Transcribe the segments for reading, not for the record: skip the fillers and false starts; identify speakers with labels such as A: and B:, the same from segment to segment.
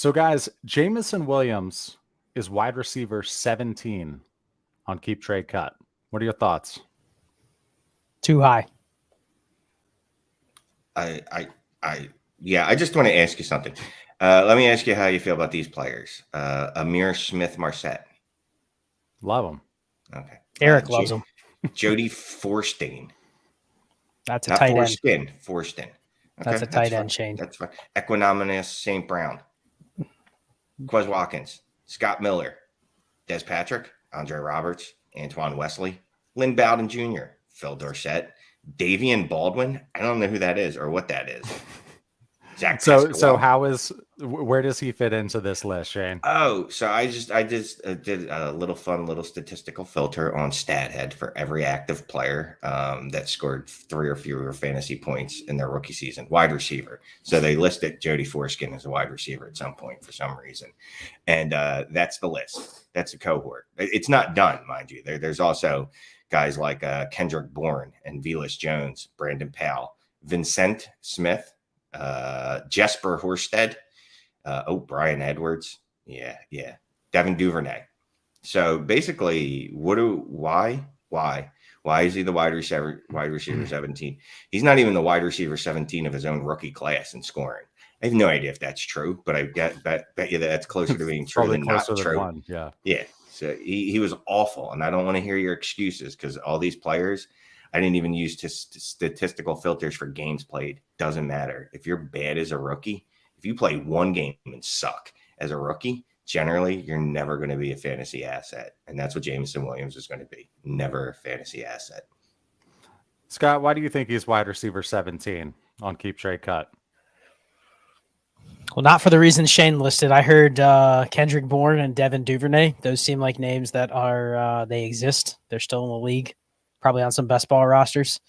A: So, guys, Jamison Williams is wide receiver 17 on Keep Trade Cut. What are your thoughts?
B: Too high.
C: Yeah, I just want to ask you something. Let me ask you how you feel about these players. Amir Smith-Marset.
A: Love him.
C: Okay.
B: Eric loves him.
C: Jody Forstein.
B: That's a tight end.
C: Forstein. Okay,
B: that's a tight end, Shane.
C: That's fine. Equanimous St. Brown. Quez Watkins. Scott Miller. Des Patrick. Andre Roberts. Antoine Wesley. Lynn Bowden Jr. Phil Dorsett. Davian Baldwin. I don't know who that is or what that is. Zach
A: where does he fit into this list, Shane?
C: Oh, so I just did a little statistical filter on StatHead for every active player that scored 3 or fewer fantasy points in their rookie season, wide receiver. So they listed Jody Forstein as a wide receiver at some point for some reason, and that's the list. That's a cohort. It's not done, mind you. There's also guys like Kendrick Bourne and Velas Jones, Brandon Powell, Vincent Smith. Jesper Horsted, Brian Edwards, Devin Duvernay. So basically, why is he the wide receiver 17? He's not even the wide receiver 17 of his own rookie class in scoring. I have no idea if that's true, but I bet you that's closer to being true than not true. Yeah. So he was awful, and I don't want to hear your excuses because all these players. I didn't even use statistical filters for games played. Doesn't matter. If you're bad as a rookie, if you play one game and suck as a rookie, generally you're never going to be a fantasy asset. And that's what Jamison Williams is going to be. Never a fantasy asset.
A: Scott, why do you think he's wide receiver 17 on Keep Trade Cut?
B: Well, not for the reasons Shane listed. I heard Kendrick Bourne and Devin Duvernay. Those seem like names that are they exist. They're still in the league. Probably on some best ball rosters.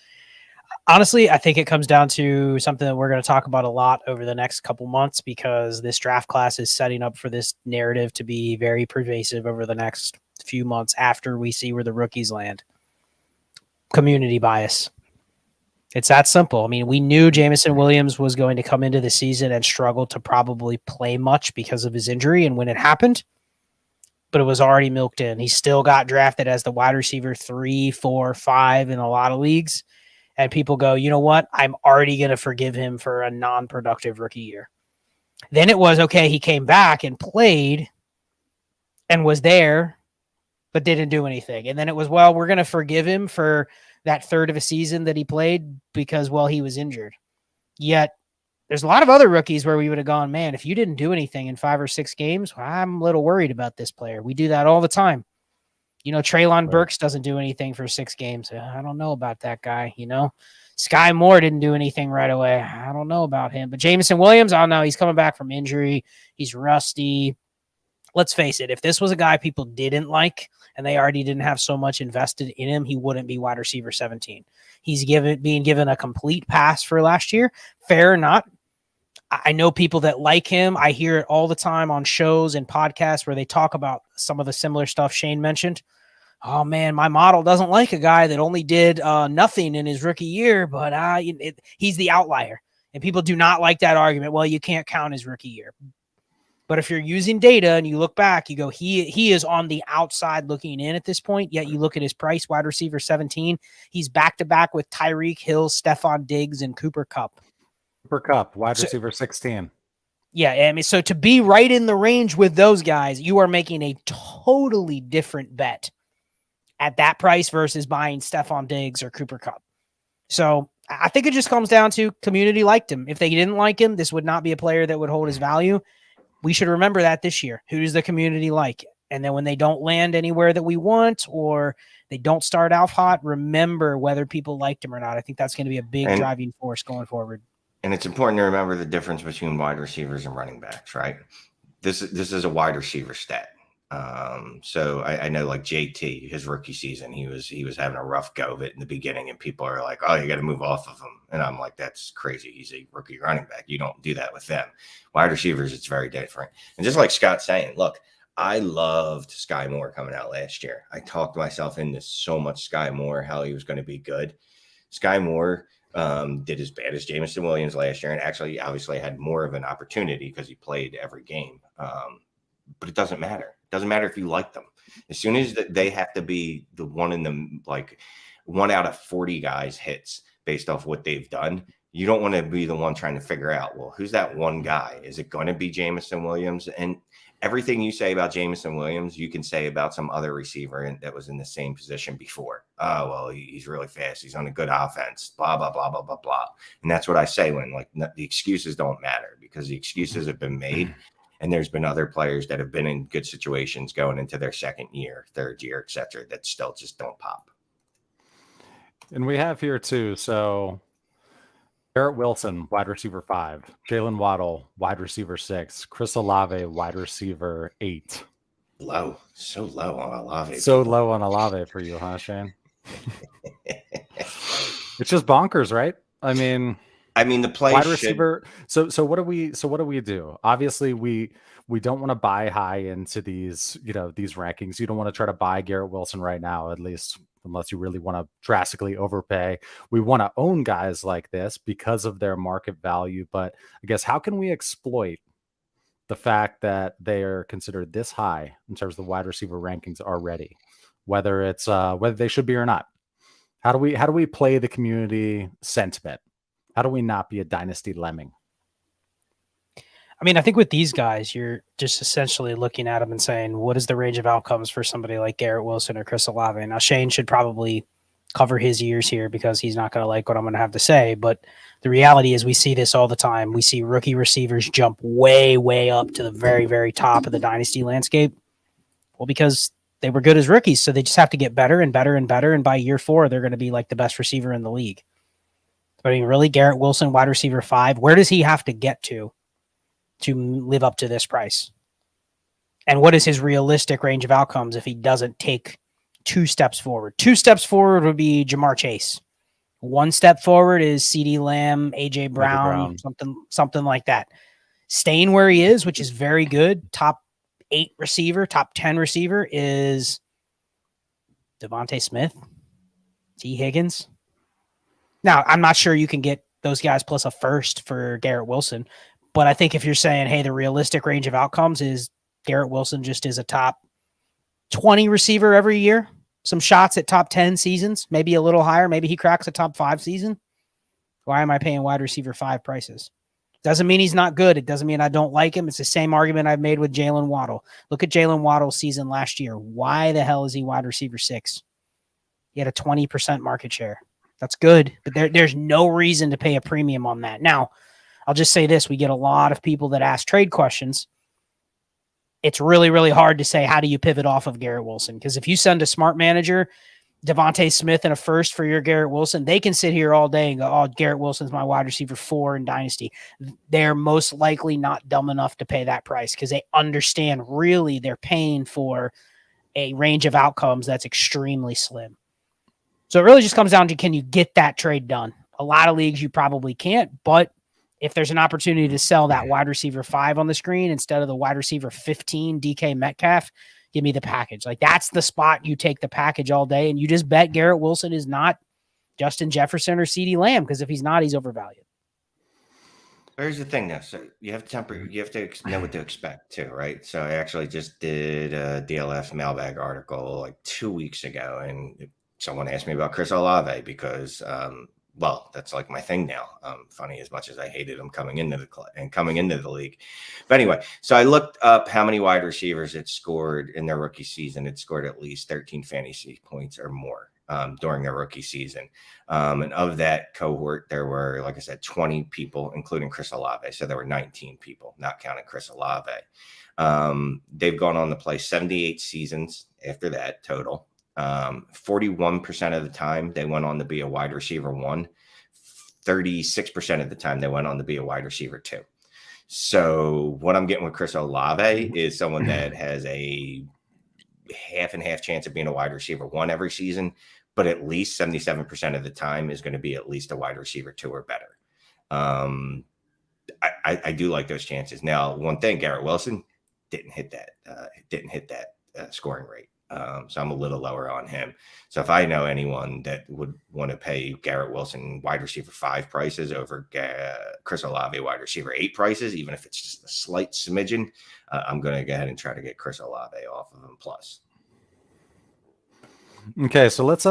B: Honestly, I think it comes down to something that we're going to talk about a lot over the next couple months because this draft class is setting up for this narrative to be very pervasive over the next few months after we see where the rookies land. Community bias. It's that simple. I mean, we knew Jamison Williams was going to come into the season and struggle to probably play much because of his injury, and when it happened, but it was already milked in. He still got drafted as the wide receiver 3, 4, 5 in a lot of leagues. And people go, you know what? I'm already going to forgive him for a non-productive rookie year. Then it was, okay, he came back and played and was there, but didn't do anything. And then it was, well, we're going to forgive him for that third of a season that he played because, well, he was injured. Yet, there's a lot of other rookies where we would have gone, man, if you didn't do anything in 5 or 6 games, well, I'm a little worried about this player. We do that all the time. You know, Treylon Burks doesn't do anything for 6 games. I don't know about that guy, you know. Skyy Moore didn't do anything right away. I don't know about him. But Jamison Williams, I don't know. He's coming back from injury. He's rusty. Let's face it. If this was a guy people didn't like and they already didn't have so much invested in him, he wouldn't be wide receiver 17. He's being given a complete pass for last year. Fair or not. I know people that like him. I hear it all the time on shows and podcasts where they talk about some of the similar stuff Shane mentioned. Oh, man, my model doesn't like a guy that only did nothing in his rookie year, but he's the outlier. And people do not like that argument. Well, you can't count his rookie year. But if you're using data and you look back, you go, he is on the outside looking in at this point, yet you look at his price, wide receiver 17. He's back-to-back with Tyreek Hill, Stephon Diggs, and Cooper Kupp.
A: Wide receiver 16.
B: Yeah, I mean, so to be right in the range with those guys, you are making a totally different bet at that price versus buying Stephon Diggs or Cooper Kupp. So I think it just comes down to community liked him. If they didn't like him, this would not be a player that would hold his value. We should remember that this year. Who does the community like? And then when they don't land anywhere that we want or they don't start out hot, remember whether people liked him or not. I think that's going to be a big driving force going forward.
C: And it's important to remember the difference between wide receivers and running backs, right? This is a wide receiver stat. So I know like JT, his rookie season, he was having a rough go of it in the beginning, and people are like, oh, you got to move off of him. And I'm like, that's crazy. He's a rookie running back. You don't do that with them. Wide receivers, it's very different. And just like Scott's saying, look, I loved Skyy Moore coming out last year. I talked myself into so much Skyy Moore, how he was going to be good. Skyy Moore, did as bad as Jameson Williams last year, and actually obviously had more of an opportunity because he played every game. But it doesn't matter. It doesn't matter if you like them. As soon as they have to be the one in the, like, 1 out of 40 guys hits based off what they've done, you don't want to be the one trying to figure out, well, who's that one guy? Is it going to be Jameson Williams? And everything you say about Jameson Williams, you can say about some other receiver that was in the same position before. Oh, well, he's really fast. He's on a good offense, blah, blah, blah, blah, blah, blah. And that's what I say when, like, the excuses don't matter, because the excuses have been made. And there's been other players that have been in good situations going into their second year, third year, et cetera, that still just don't pop.
A: And we have here too. So Garrett Wilson, wide receiver 5. Jalen Waddle, wide receiver 6. Chris Olave, wide receiver 8.
C: Low. So low on Olave.
A: So low on Olave for you, huh, Shane? It's just bonkers, right? I mean, the play wide receiver. So what do we do? Obviously, we don't want to buy high into these, these rankings. You don't want to try to buy Garrett Wilson right now, at least unless you really want to drastically overpay. We want to own guys like this because of their market value. But I guess, how can we exploit the fact that they are considered this high in terms of the wide receiver rankings already, whether it's whether they should be or not? How do we play the community sentiment? How do we not be a dynasty lemming?
B: I mean, I think with these guys, you're just essentially looking at them and saying, what is the range of outcomes for somebody like Garrett Wilson or Chris Olave? Now, Shane should probably cover his ears here because he's not going to like what I'm going to have to say. But the reality is we see this all the time. We see rookie receivers jump way, way up to the very, very top of the dynasty landscape. Well, because they were good as rookies, so they just have to get better and better and better. And by year 4, they're going to be like the best receiver in the league. I mean, really, Garrett Wilson, wide receiver 5, where does he have to get to live up to this price? And what is his realistic range of outcomes if he doesn't take 2 steps forward? 2 steps forward would be Jamar Chase. 1 step forward is CeeDee Lamb, AJ Brown, something like that. Staying where he is, which is very good, top 8 receiver, top 10 receiver, is Davante Smith, T. Higgins. Now, I'm not sure you can get those guys plus a first for Garrett Wilson, but I think if you're saying, hey, the realistic range of outcomes is Garrett Wilson just is a top 20 receiver every year, some shots at top 10 seasons, maybe a little higher, maybe he cracks a top 5 season. Why am I paying wide receiver 5 prices? Doesn't mean he's not good. It doesn't mean I don't like him. It's the same argument I've made with Jalen Waddle. Look at Jalen Waddle's season last year. Why the hell is he wide receiver 6? He had a 20% market share. That's good, but there's no reason to pay a premium on that. Now, I'll just say this. We get a lot of people that ask trade questions. It's really, really hard to say, how do you pivot off of Garrett Wilson? Because if you send a smart manager Devontae Smith and a first for your Garrett Wilson, they can sit here all day and go, oh, Garrett Wilson's my wide receiver 4 in Dynasty. They're most likely not dumb enough to pay that price because they understand really they're paying for a range of outcomes that's extremely slim. So it really just comes down to, can you get that trade done? A lot of leagues you probably can't, but if there's an opportunity to sell that wide receiver 5 on the screen instead of the wide receiver 15 DK Metcalf, give me the package. Like, that's the spot you take the package all day, and you just bet Garrett Wilson is not Justin Jefferson or CeeDee Lamb, because if he's not, he's overvalued.
C: Here's the thing, though. So you have to know what to expect too, right? So I actually just did a DLF mailbag article like 2 weeks ago, and someone asked me about Chris Olave because, well, that's like my thing now. Funny, as much as I hated him coming into the league. But anyway, so I looked up how many wide receivers it scored in their rookie season. It scored at least 13 fantasy points or more during their rookie season. And of that cohort, there were, like I said, 20 people, including Chris Olave. So there were 19 people, not counting Chris Olave. They've gone on to play 78 seasons after that total. 41% of the time they went on to be a wide receiver 1. 36% of the time they went on to be a wide receiver 2. So what I'm getting with Chris Olave is someone that has a half and half chance of being a wide receiver 1 every season, but at least 77% of the time is going to be at least a wide receiver 2 or better. I do like those chances. Now, one thing, Garrett Wilson didn't hit that scoring rate. So I'm a little lower on him. So if I know anyone that would want to pay Garrett Wilson wide receiver 5 prices over Chris Olave wide receiver 8 prices, even if it's just a slight smidgen, I'm going to go ahead and try to get Chris Olave off of him plus.
A: Okay, so let's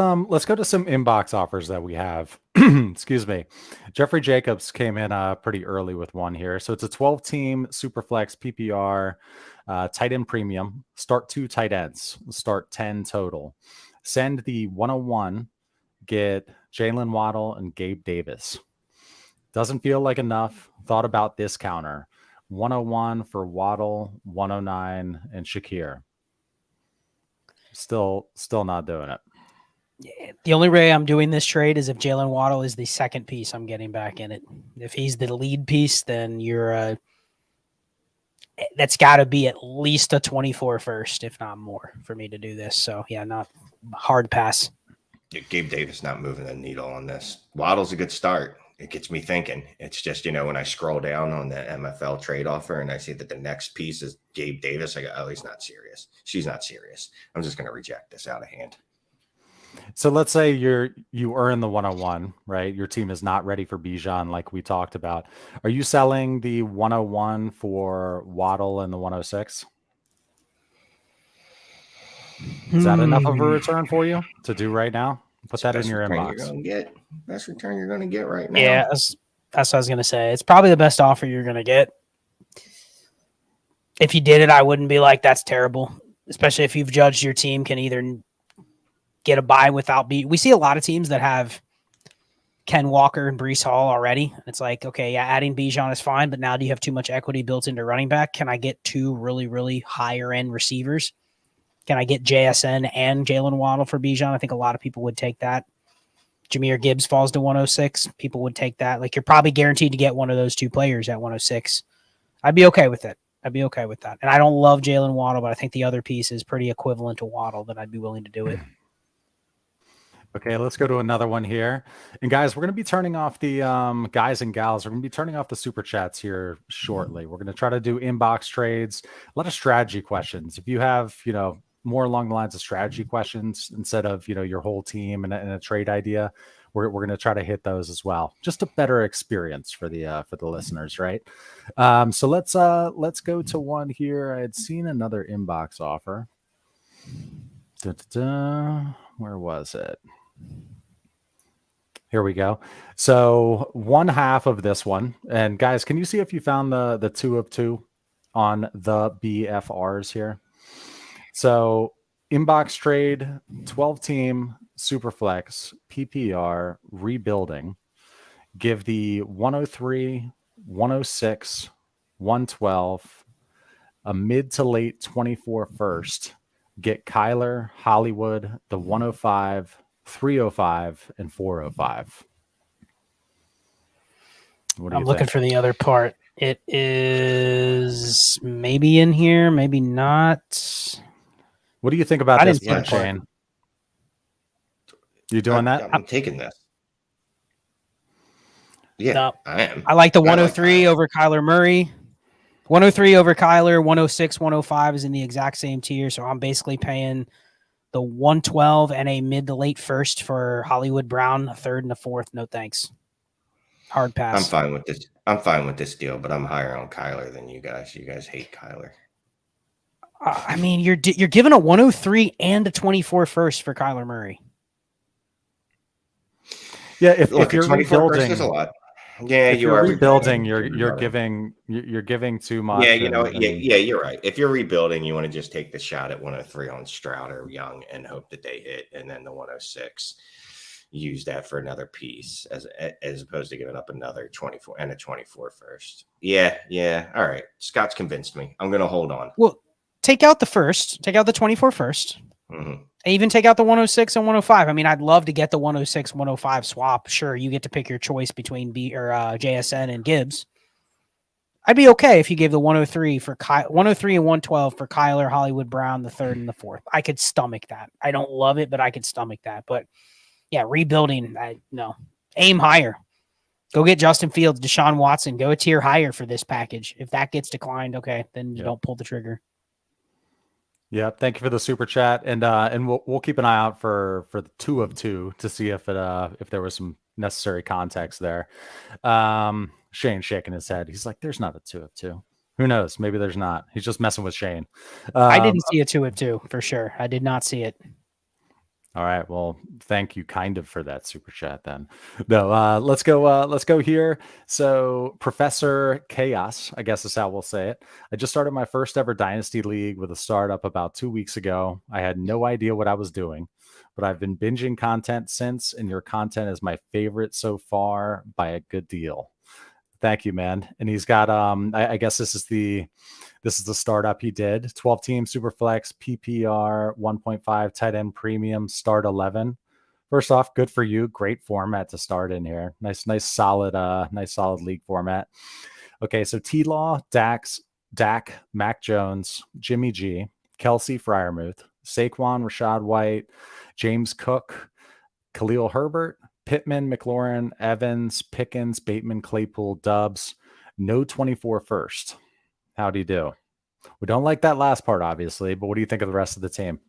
A: go to some inbox offers that we have. Excuse me. Jeffrey Jacobs came in pretty early with one here. So it's a 12-team Superflex PPR tight end premium. Start 2 tight ends. Start 10 total. Send the 101. Get Jalen Waddle and Gabe Davis. Doesn't feel like enough. Thought about this counter. 101 for Waddle, 109 and Shakir. Still not doing it.
B: Yeah, the only way I'm doing this trade is if Jalen Waddle is the second piece I'm getting back in it. If he's the lead piece, then you're that's got to be at least a 24 first, if not more, for me to do this. So yeah, not hard pass.
C: Yeah, Gabe Davis not moving the needle on this. Waddle's a good start. It gets me thinking. It's just, when I scroll down on the MFL trade offer and I see that the next piece is Gabe Davis, I go, oh, he's not serious. She's not serious. I'm just going to reject this out of hand.
A: So let's say you earn the 101, right? Your team is not ready for Bijan like we talked about. Are you selling the 101 for Waddle and the 106? Is that enough of a return for you to do right now? Put that in your inbox.
C: Best return you're going to get right now.
B: Yeah, that's what I was going to say. It's probably the best offer you're going to get. If you did it, I wouldn't be like, that's terrible. Especially if you've judged your team can either get a bye without we see a lot of teams that have Ken Walker and Breece Hall already. It's like, okay, yeah, adding Bijan is fine, but now do you have too much equity built into running back? Can I get 2 really, really higher end receivers? Can I get JSN and Jalen Waddle for Bijan? I think a lot of people would take that. Jahmyr Gibbs falls to 106. People would take that. Like, you're probably guaranteed to get one of those 2 players at 106. I'd be okay with it. And I don't love Jalen Waddle, but I think the other piece is pretty equivalent to Waddle that I'd be willing to do it.
A: Okay, let's go to another one here. And guys, we're going to be turning off the guys and gals. We're going to be turning off the super chats here shortly. We're going to try to do inbox trades, a lot of strategy questions. If you have, more along the lines of strategy questions instead of, your whole team and a trade idea, we're going to try to hit those as well. Just a better experience for the listeners, right? So let's go to one here. I had seen another inbox offer. Where was it? Here we go. So one half of this one, and guys, can you see if you found the 2 of 2 on the BFRs here? So inbox trade, 12-team Superflex PPR rebuilding. Give the 103, 106, 112, a mid to late 24 first. Get Kyler, Hollywood, the 105, 305, and 405.
B: I'm looking for the other part. It is maybe in here, maybe not.
A: What do you think about this one, Shane? You doing that?
C: I'm taking this. Yeah, no, I am.
B: I like the 103 over Kyler Murray. 103 over Kyler, 106, 105 is in the exact same tier. So I'm basically paying the 112 and a mid to late first for Hollywood Brown, a third and a fourth. No thanks. Hard pass.
C: I'm fine with this. I'm fine with this deal, but I'm higher on Kyler than you guys. You guys hate Kyler.
B: I mean, you're giving a 103 and a 24 first for Kyler Murray.
A: Yeah, if you're rebuilding,
C: is a lot. Yeah,
A: if you're rebuilding. You're giving too much.
C: Yeah, you're right. If you're rebuilding, you want to just take the shot at 103 on Stroud or Young and hope that they hit, and then the 106 use that for another piece as opposed to giving up another 24 and a 24 first. Yeah. All right, Scott's convinced me. I'm gonna hold on.
B: Well, take out the first. Take out the 24 first.
C: Mm-hmm.
B: Even take out the 106 and 105. I mean, I'd love to get the 106, 105 swap. Sure, you get to pick your choice between JSN and Gibbs. I'd be okay if you gave the 103 for 103 and 112 for Kyler, Hollywood Brown, the third and the fourth. I could stomach that. I don't love it, but I could stomach that. But yeah, rebuilding, no. Aim higher. Go get Justin Fields, Deshaun Watson. Go a tier higher for this package. If that gets declined, okay, then you don't pull the trigger.
A: Yeah, thank you for the super chat, and we'll keep an eye out for the 2 of 2 to see if there was some necessary context there. Shane shaking his head. He's like, "There's not a 2 of 2." Who knows? Maybe there's not. He's just messing with Shane.
B: I didn't see a 2 of 2 for sure. I did not see it.
A: All right. Well, thank you kind of for that super chat then. No, let's go here. So Professor Chaos, I guess is how we'll say it. I just started my first ever Dynasty League with a startup about 2 weeks ago. I had no idea what I was doing, but I've been binging content since, and your content is my favorite so far by a good deal. Thank you, man. And he's got I guess this is the startup he did. 12-team Superflex PPR 1.5 tight end premium start 11. First off, good for you. Great format to start in here. Nice solid league format. Okay, so T-Law, Dak, Mac Jones, Jimmy G, Kelsey Freiermuth, Saquon, Rashad White, James Cook, Khalil Herbert, Pittman, McLaurin, Evans, Pickens, Bateman, Claypool, Dubs. No 24 first. How do you do? We don't like that last part, obviously, but what do you think of the rest of the team?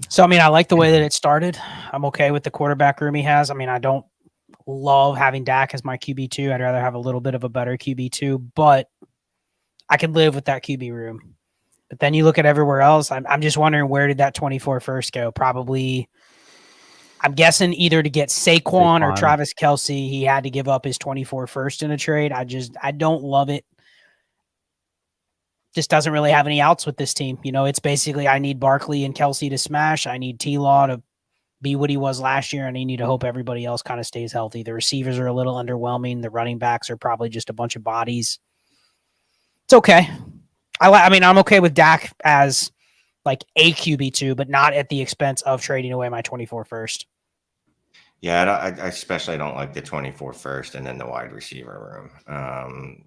B: So, I mean, I like the way that it started. I'm okay with the quarterback room he has. I mean, I don't love having Dak as my QB2. I'd rather have a little bit of a better QB2, but I can live with that QB room. But then you look at everywhere else. I'm just wondering, where did that 24 first go? Probably, I'm guessing either to get Saquon or Travis Kelce, he had to give up his 24 first in a trade. I don't love it. Just doesn't really have any outs with this team. You know, it's basically, I need Barkley and Kelce to smash. I need T-Law to be what he was last year, and I need to hope everybody else kind of stays healthy. The receivers are a little underwhelming. The running backs are probably just a bunch of bodies. It's okay. I mean, I'm okay with Dak as like a QB2, but not at the expense of trading away my 24 first.
C: Yeah, I especially don't like the 24 first and then the wide receiver room.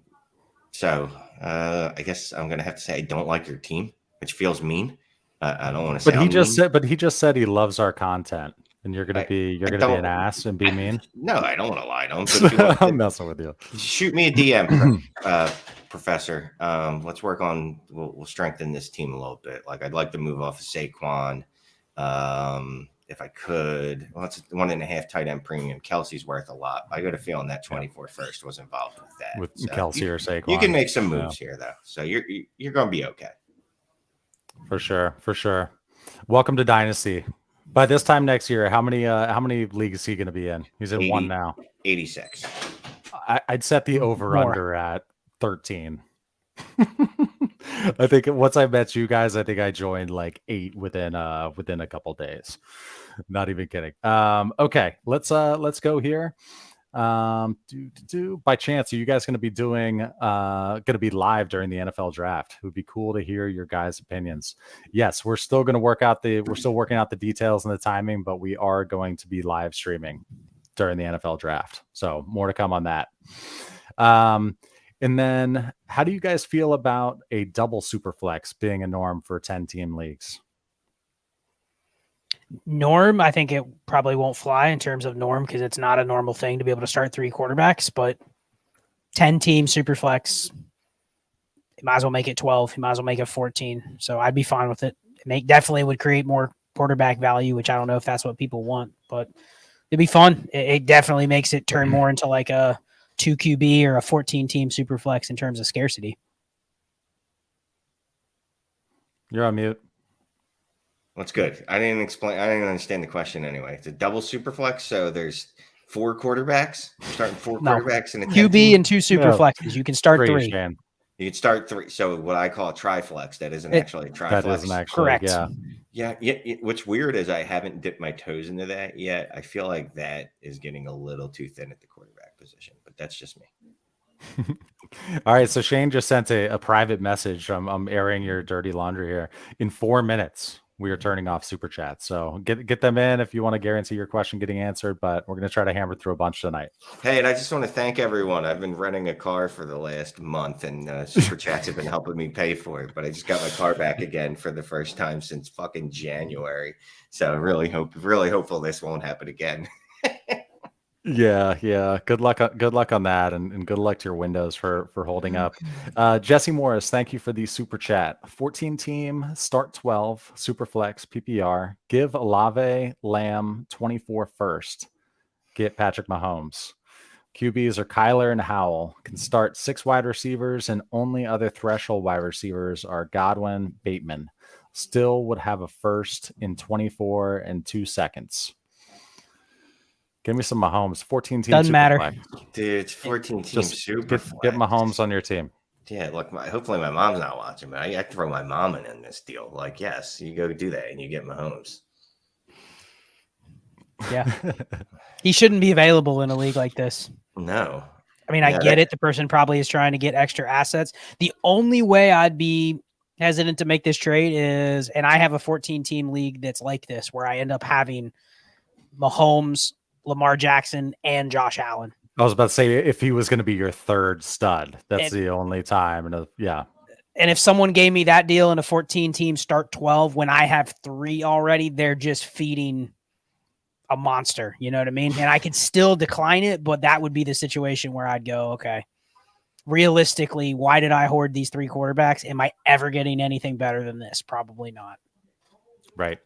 C: So I guess I'm going to have to say I don't like your team, which feels mean. I don't want to say.
A: But he just said he loves our content, and you're going to be an ass and be mean.
C: No, I don't want to lie to him.
A: I'm messing with you.
C: Shoot me a DM, Professor. Let's work on. We'll strengthen this team a little bit. Like, I'd like to move off of Saquon. If I could, well, it's 1.5 tight end premium. Kelsey's worth a lot. I got a feeling that 24 first was involved with that.
A: With so Kelsey or Saquon.
C: You can make some moves here, though. So you're going to be okay.
A: For sure. Welcome to Dynasty. By this time next year, how many leagues is he going to be in? He's in 1 now.
C: 86.
A: I'd set the over-under at 13. I think once I met you guys, I think I joined like 8 within a couple days. Not even kidding. Okay, let's go here. By chance, are you guys going to be live during the NFL draft? It would be cool to hear your guys' opinions. Yes, we're still working out the details and the timing, but we are going to be live streaming during the NFL draft. So more to come on that. And then how do you guys feel about a double Superflex being a norm for 10-team leagues?
B: Norm, I think it probably won't fly in terms of norm because it's not a normal thing to be able to start 3 quarterbacks, but 10-team Superflex, you might as well make it 12. You might as well make it 14. So I'd be fine with it. Definitely would create more quarterback value, which I don't know if that's what people want, but it'd be fun. It definitely makes it turn more into like a 2 QB or a 14-team Superflex in terms of scarcity.
A: You're on mute.
C: That's good. I didn't understand the question anyway. It's a double Superflex, so there's 4 quarterbacks. You're starting 4 quarterbacks in a
B: QB and 2 Superflexes. No. You can start 3.
C: You can start 3. So what I call a triflex. That isn't actually a triflex.
A: That isn't actually
B: correct.
C: Yeah. What's weird is I haven't dipped my toes into that yet. I feel like that is getting a little too thin at the quarterback position, but that's just me.
A: All right. So Shane just sent a private message. I'm airing your dirty laundry here. In 4 minutes, we are turning off super chats. So get them in if you want to guarantee your question getting answered, but we're going to try to hammer through a bunch tonight.
C: Hey, and I just want to thank everyone. I've been renting a car for the last month, and super chats have been helping me pay for it, but I just got my car back again for the first time since fucking January. So really hopeful this won't happen again.
A: Yeah. Good luck on that, and good luck to your windows for holding up. Jesse Morris, thank you for the super chat. 14 team, start 12, Superflex, PPR. Give Olave, Lamb, 24 first. Get Patrick Mahomes. QBs are Kyler and Howell. Can start 6 wide receivers, and only other threshold wide receivers are Godwin, Bateman. Still would have a first in 24 and 2 seconds. Give me some Mahomes. 14 team.
B: Doesn't matter.
C: Dude, it's 14 team super.
A: Get Mahomes on your team.
C: Yeah, look, hopefully my mom's not watching, but I have to throw my mom in this deal. Like, yes, you go do that and you get Mahomes.
B: Yeah. He shouldn't be available in a league like this.
C: No.
B: I mean, I get it. The person probably is trying to get extra assets. The only way I'd be hesitant to make this trade is, and I have a 14-team league that's like this, where I end up having Mahomes, Lamar Jackson, and Josh Allen.
A: I was about to say, if he was going to be your third stud, that's the only time. Yeah.
B: And if someone gave me that deal in a 14-team start 12 when I have 3 already, they're just feeding a monster. You know what I mean? And I could still decline it, but that would be the situation where I'd go, okay, realistically, why did I hoard these 3 quarterbacks? Am I ever getting anything better than this? Probably not.
A: Right.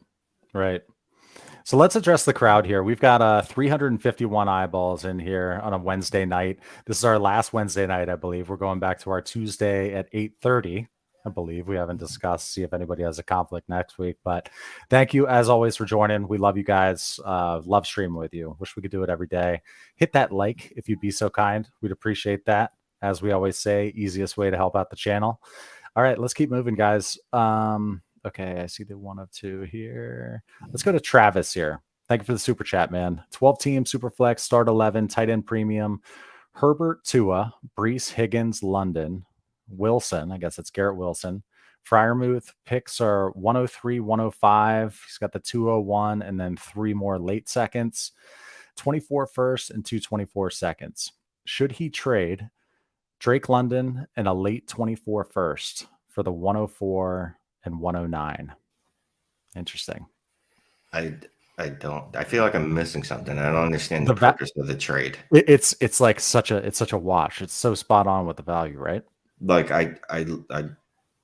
A: So let's address the crowd here. We've got 351 eyeballs in here on a Wednesday night. This is our last Wednesday night, I believe. We're going back to our Tuesday at 8:30. I believe we haven't discussed, see if anybody has a conflict next week, but thank you as always for joining. We love you guys. Love streaming with you. Wish we could do it every day. Hit that like if you'd be so kind. We'd appreciate that. As we always say, easiest way to help out the channel. All right, let's keep moving, guys. Okay, I see the 102 here. Let's go to Travis here. Thank you for the super chat, man. 12 team, Superflex, start 11, tight end premium. Herbert, Tua, Brees, Higgins, London, Wilson. I guess it's Garrett Wilson. Freiermuth picks are 103, 105. He's got the 201 and then 3 more late seconds. 24 first and 224 seconds. Should he trade Drake London and a late 24 first for the 104 and 109? Interesting.
C: I feel like I'm missing something. I don't understand the purpose of the trade.
A: It's like such a wash. It's so spot on with the value, right?
C: Like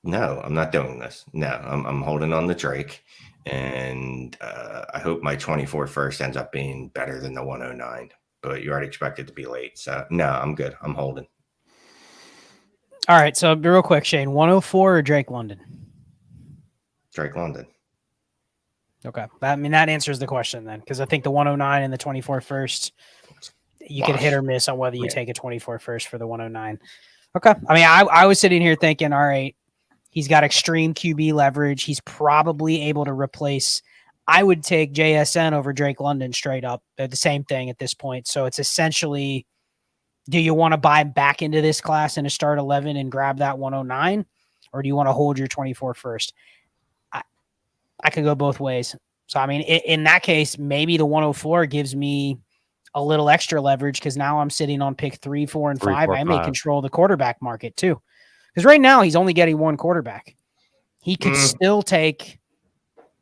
C: no, I'm not doing this. No, I'm holding on the Drake, and I hope my 24 first ends up being better than the 109. But you already expect it to be late, so no, I'm good. I'm holding.
B: All right, so real quick, Shane, 104 or Drake London?
C: Drake London.
B: Okay, I mean that answers the question then, because I think the 109 and the 24 first, you can hit or miss on whether you take a 24 first for the 109. Okay, I mean I was sitting here thinking, all right, he's got extreme QB leverage. He's probably able to replace. I would take JSN over Drake London straight up. They're the same thing at this point. So it's essentially, do you want to buy back into this class in a start 11 and grab that 109, or do you want to hold your 24 first? I could go both ways. So, I mean, in that case, maybe the 104 gives me a little extra leverage because now I'm sitting on pick 3, 4, and 5. I may control the quarterback market too. Because right now he's only getting one quarterback. He could still take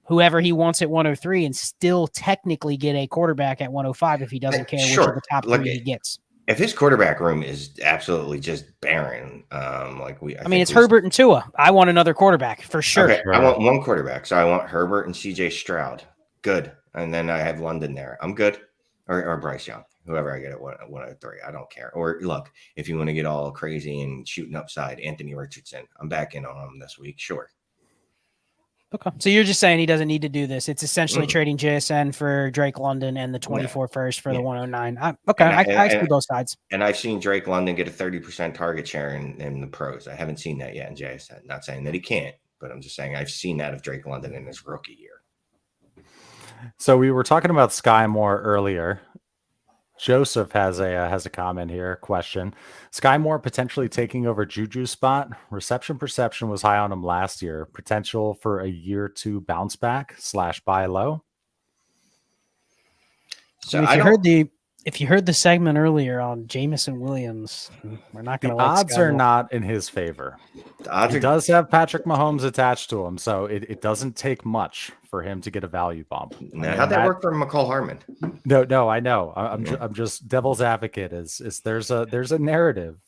B: whoever he wants at 103 and still technically get a quarterback at 105 if he doesn't care which of the top 3 he gets.
C: If his quarterback room is absolutely just barren, I mean,
B: it's Herbert and Tua. I want another quarterback for sure.
C: Okay, I want one quarterback, so I want Herbert and CJ Stroud. Good, and then I have London there. I'm good, or Bryce Young, whoever I get at 103. I don't care. Or look, if you want to get all crazy and shooting upside, Anthony Richardson. I'm back in on him this week. Sure.
B: Okay. So you're just saying he doesn't need to do this. It's essentially trading JSN for Drake London and the 24 first for the 109. Okay. I see both sides.
C: And I've seen Drake London get a 30% target share in the pros. I haven't seen that yet in JSN. Not saying that he can't, but I'm just saying I've seen that of Drake London in his rookie year.
A: So we were talking about Skyy Moore earlier. Joseph has a comment here. Question: Skyy Moore potentially taking over Juju's spot. Reception perception was high on him last year. Potential for a year 2 bounce back / buy low.
B: So If you heard the segment earlier on Jameson Williams, we're not going to.
A: The odds are not in his favor. He does have Patrick Mahomes attached to him, so it doesn't take much for him to get a value bump.
C: Now, how'd that work for McCall Harmon?
A: No, I know. I'm just devil's advocate. Is there's a narrative,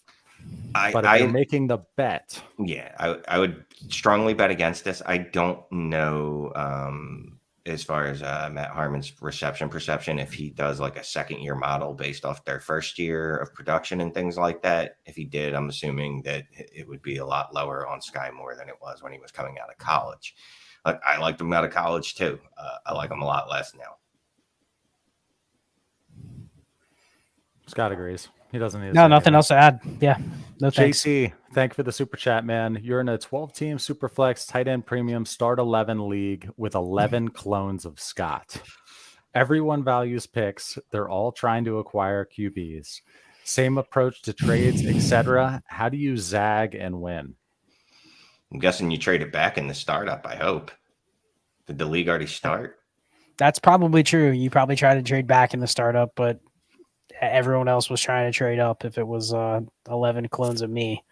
A: but if you're making the bet,
C: yeah, I would strongly bet against this. I don't know. As far as Matt Harmon's reception perception, if he does like a second-year model based off their first year of production and things like that, if he did, I'm assuming that it would be a lot lower on Skyy Moore than it was when he was coming out of college. I liked him out of college too. I like him a lot less now.
A: Scott agrees. He doesn't need
B: nothing else to add. Yeah. No thanks.
A: JC, thank you for the super chat, man. You're in a 12-team Superflex tight end premium start 11 league with 11 clones of Scott. Everyone values picks. They're all trying to acquire QBs. Same approach to trades, etc. How do you zag and win?
C: I'm guessing you trade it back in the startup, I hope. Did the league already start?
B: That's probably true. You probably tried to trade back in the startup, but everyone else was trying to trade up if it was 11 clones of me.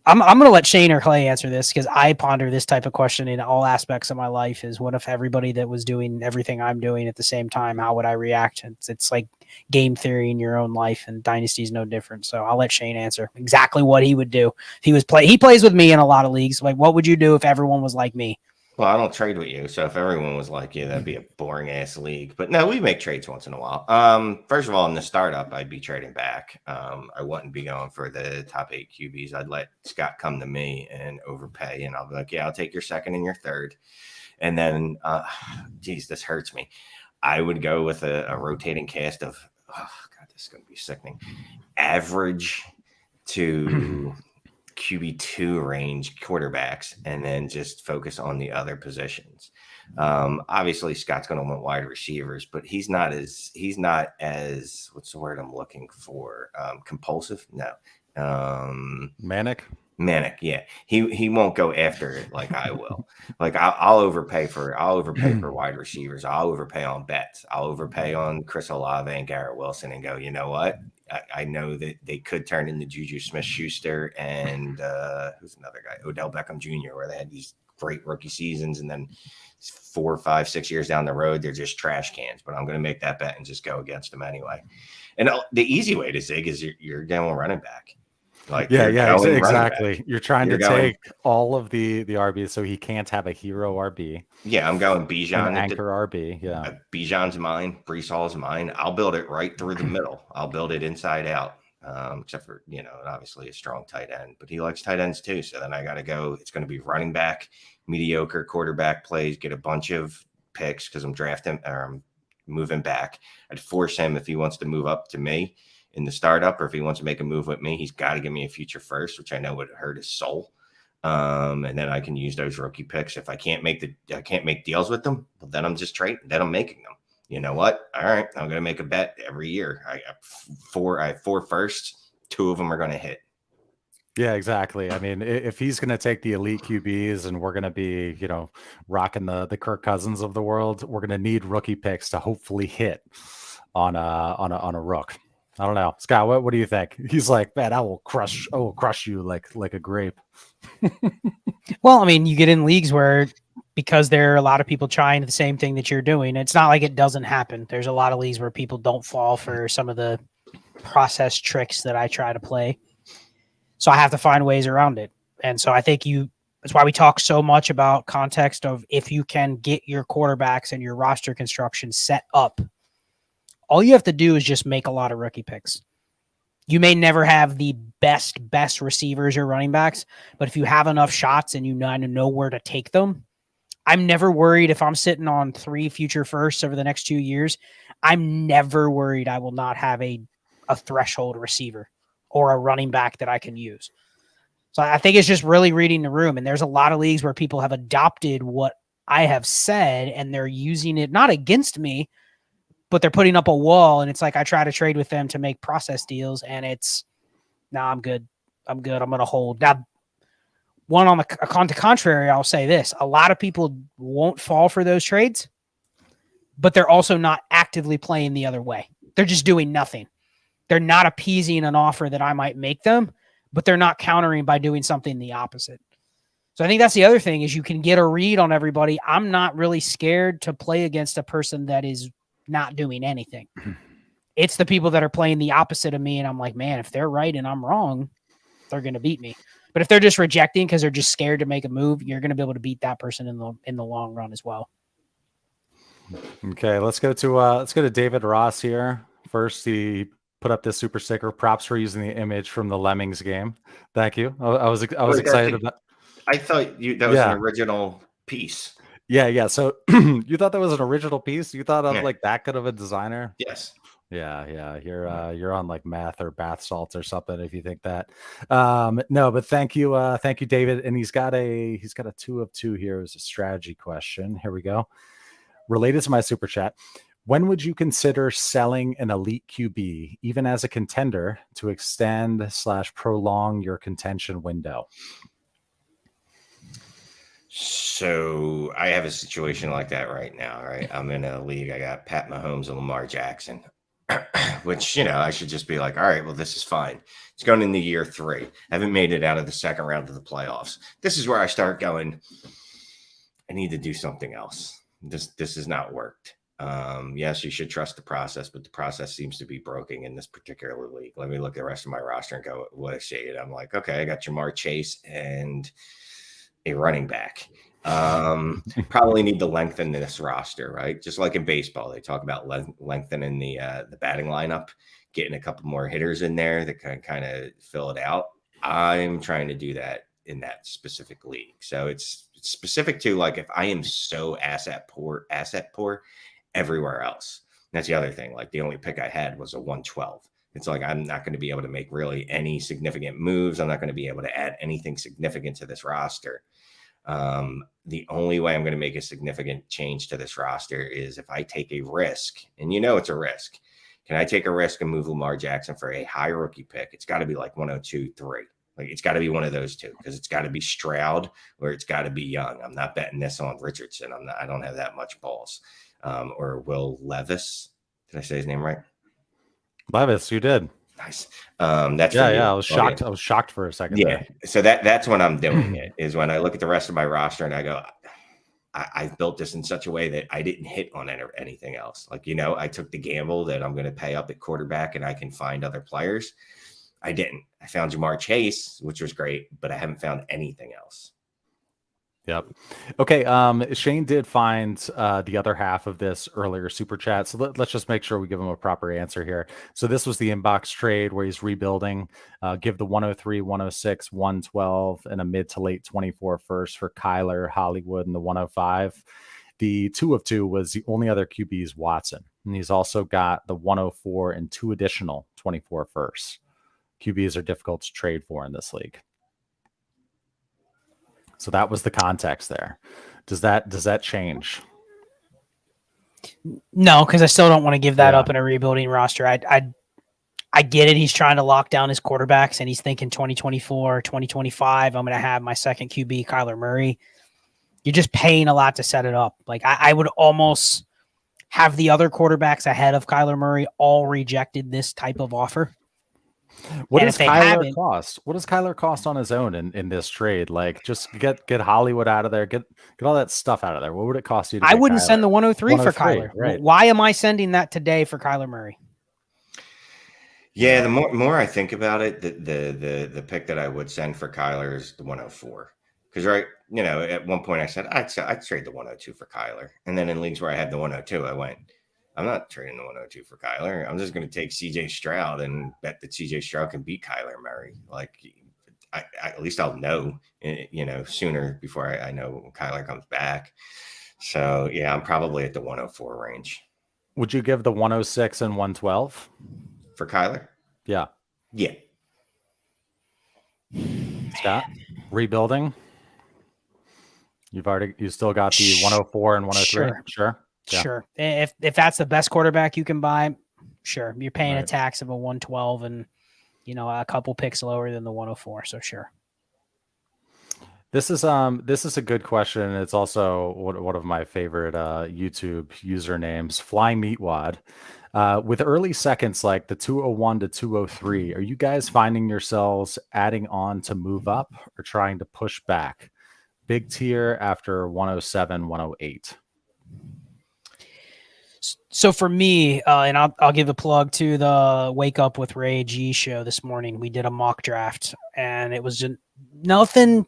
B: I'm going to let Shane or Clay answer this because I ponder this type of question in all aspects of my life is what if everybody that was doing everything I'm doing at the same time, how would I react? It's like game theory in your own life, and Dynasty is no different. So I'll let Shane answer exactly what he would do. If he plays with me in a lot of leagues. Like, what would you do if everyone was like me?
C: Well, I don't trade with you, so if everyone was like you, that'd be a boring ass league. But no, we make trades once in a while. First of all, in the startup, I'd be trading back. I wouldn't be going for the top 8 QBs. I'd let Scott come to me and overpay, and I'll be like, yeah, I'll take your second and your third. And then, geez, this hurts me. I would go with a rotating cast of, oh God, this is going to be sickening. Average to QB2 range quarterbacks, and then just focus on the other positions. Obviously Scott's going to want wide receivers, but he's not as what's the word I'm looking for? Compulsive? No.
A: Manic.
C: Yeah. He won't go after it like I will. Like I'll overpay for wide receivers. I'll overpay on bets. I'll overpay on Chris Olave and Garrett Wilson and go, you know what? I know that they could turn into Juju Smith-Schuster and who's another guy, Odell Beckham Jr., where they had these great rookie seasons, and then 4, 5, 6 years down the road, they're just trash cans. But I'm going to make that bet and just go against them anyway. And the easy way to zig is you're going running back. Like
A: exactly. You're trying to take all of the RBs, so he can't have a hero RB.
C: Yeah, I'm going Bijan,
A: anchor RB. Yeah,
C: Bijan's mine. Brees Hall's mine. I'll build it right through the middle. I'll build it inside out. Except for obviously a strong tight end, but he likes tight ends too. So then I got to go. It's going to be running back, mediocre quarterback plays. Get a bunch of picks because I'm drafting or I'm moving back. I'd force him if he wants to move up to me in the startup, or if he wants to make a move with me, he's got to give me a future first, which I know would hurt his soul. And then I can use those rookie picks. If I can't make deals with them, well, then I'm just trading. Then I'm making them. You know what? All right, I'm going to make a bet every year. I have 4 firsts. 2 of them are going to hit.
A: Yeah, exactly. I mean, if he's going to take the elite QBs and we're going to be, rocking the Kirk Cousins of the world, we're going to need rookie picks to hopefully hit on a rook. I don't know. Scott, what do you think? He's like, man, I will crush you like a grape.
B: Well, I mean, you get in leagues where because there are a lot of people trying the same thing that you're doing, it's not like it doesn't happen. There's a lot of leagues where people don't fall for some of the process tricks that I try to play. So I have to find ways around it. And so I think that's why we talk so much about context of if you can get your quarterbacks and your roster construction set up, all you have to do is just make a lot of rookie picks. You may never have the best receivers or running backs, but if you have enough shots and you know where to take them, I'm never worried if I'm sitting on 3 future firsts over the next 2 years. I'm never worried I will not have a threshold receiver or a running back that I can use. So I think it's just really reading the room. And there's a lot of leagues where people have adopted what I have said and they're using it not against me, but they're putting up a wall, and it's like I try to trade with them to make process deals, and it's, I'm good. I'm going to hold. Now, on the contrary, I'll say this. A lot of people won't fall for those trades, but they're also not actively playing the other way. They're just doing nothing. They're not appeasing an offer that I might make them, but they're not countering by doing something the opposite. So I think that's the other thing is you can get a read on everybody. I'm not really scared to play against a person that is not doing anything. It's the people that are playing the opposite of me. And I'm like, man, if they're right and I'm wrong, they're going to beat me. But if they're just rejecting because they're just scared to make a move, you're going to be able to beat that person in the long run as well.
A: Okay, let's go to David Ross here. First, he put up this super sticker. Props for using the image from the Lemmings game. Thank you. I was excited about.
C: I thought that was an original piece.
A: Yeah. So you thought that was an original piece? You thought of like that good of a designer?
C: Yes.
A: Yeah. You're on like math or bath salts or something if you think that. No, but thank you, David. And he's got a 2 of 2 here. It was a strategy question. Here we go. Related to my super chat. When would you consider selling an elite QB, even as a contender, to extend / prolong your contention window?
C: So I have a situation like that right now, right? I'm in a league. I got Pat Mahomes and Lamar Jackson, which, I should just be like, all right, well, this is fine. It's going into year 3. I haven't made it out of the second round of the playoffs. This is where I start going, I need to do something else. This has not worked. Yes, you should trust the process, but the process seems to be broken in this particular league. Let me look at the rest of my roster and go, what a shade. I'm like, okay, I got Jamar Chase and a running back. Probably need to lengthen this roster, right? Just like in baseball, they talk about lengthening the batting lineup, getting a couple more hitters in there that can kind of fill it out. I'm trying to do that in that specific league. So it's specific to like if I am so asset poor everywhere else. That's the other thing. Like the only pick I had was a 112. It's like I'm not going to be able to make really any significant moves. I'm not going to be able to add anything significant to this roster. The only way I'm going to make a significant change to this roster is if I take a risk, and it's a risk. Can I take a risk and move Lamar Jackson for a high rookie pick? It's got to be like 102, 3. Like it's got to be one of those two because it's got to be Stroud or it's got to be Young. I'm not betting this on Richardson. I don't have that much balls. Or Will Levis. Did I say his name right?
A: Levis, you did.
C: Nice. That's
A: I was shocked. I was shocked for a second.
C: Yeah. So that's when I'm doing it is when I look at the rest of my roster and I go, I've built this in such a way that I didn't hit on anything else. Like, I took the gamble that I'm going to pay up at quarterback and I can find other players. I didn't. I found Jamar Chase, which was great, but I haven't found anything else.
A: Yep. Okay. Shane did find the other half of this earlier super chat. So let's just make sure we give him a proper answer here. So this was the inbox trade where he's rebuilding, give the 103, 106, 112, and a mid to late 24 first for Kyler, Hollywood, and the 105. The 2 of 2 was the only other QB is Watson. And he's also got the 104 and 2 additional 24 firsts. QBs are difficult to trade for in this league. So that was the context there. Does that change?
B: No, because I still don't want to give that up in a rebuilding roster. I get it. He's trying to lock down his quarterbacks, and he's thinking 2024, 2025, I'm going to have my second QB, Kyler Murray. You're just paying a lot to set it up. Like I would almost have the other quarterbacks ahead of Kyler Murray all rejected this type of offer.
A: What does Kyler cost? What does Kyler cost on his own in this trade? Like, just get Hollywood out of there, get all that stuff out of there. What would it cost you? I
B: wouldn't send the 103 for Kyler. Right. Why am I sending that today for Kyler Murray?
C: Yeah, the more I think about it, the pick that I would send for Kyler is the 104. Because at one point I said I'd trade the 102 for Kyler, and then in leagues where I had the 102, I went, I'm not trading the 102 for Kyler. I'm just going to take CJ Stroud and bet that CJ Stroud can beat Kyler Murray. Like, at least I'll know, sooner before I know when Kyler comes back. So, yeah, I'm probably at the 104 range.
A: Would you give the 106 and 112?
C: For Kyler?
A: Yeah.
C: Yeah.
A: Scott, rebuilding? You still got the 104 and 103? Sure. Yeah.
B: Sure. If that's the best quarterback you can buy, sure. You're paying a tax of a 112 and, a couple picks lower than the 104. So sure.
A: This is a good question. It's also one of my favorite YouTube usernames, Fly Meatwad. With early seconds like the 201 to 203, are you guys finding yourselves adding on to move up or trying to push back? Big tier after 107, 108.
B: So for me, and I'll give a plug to the Wake Up with Ray G show this morning. We did a mock draft, and it was just nothing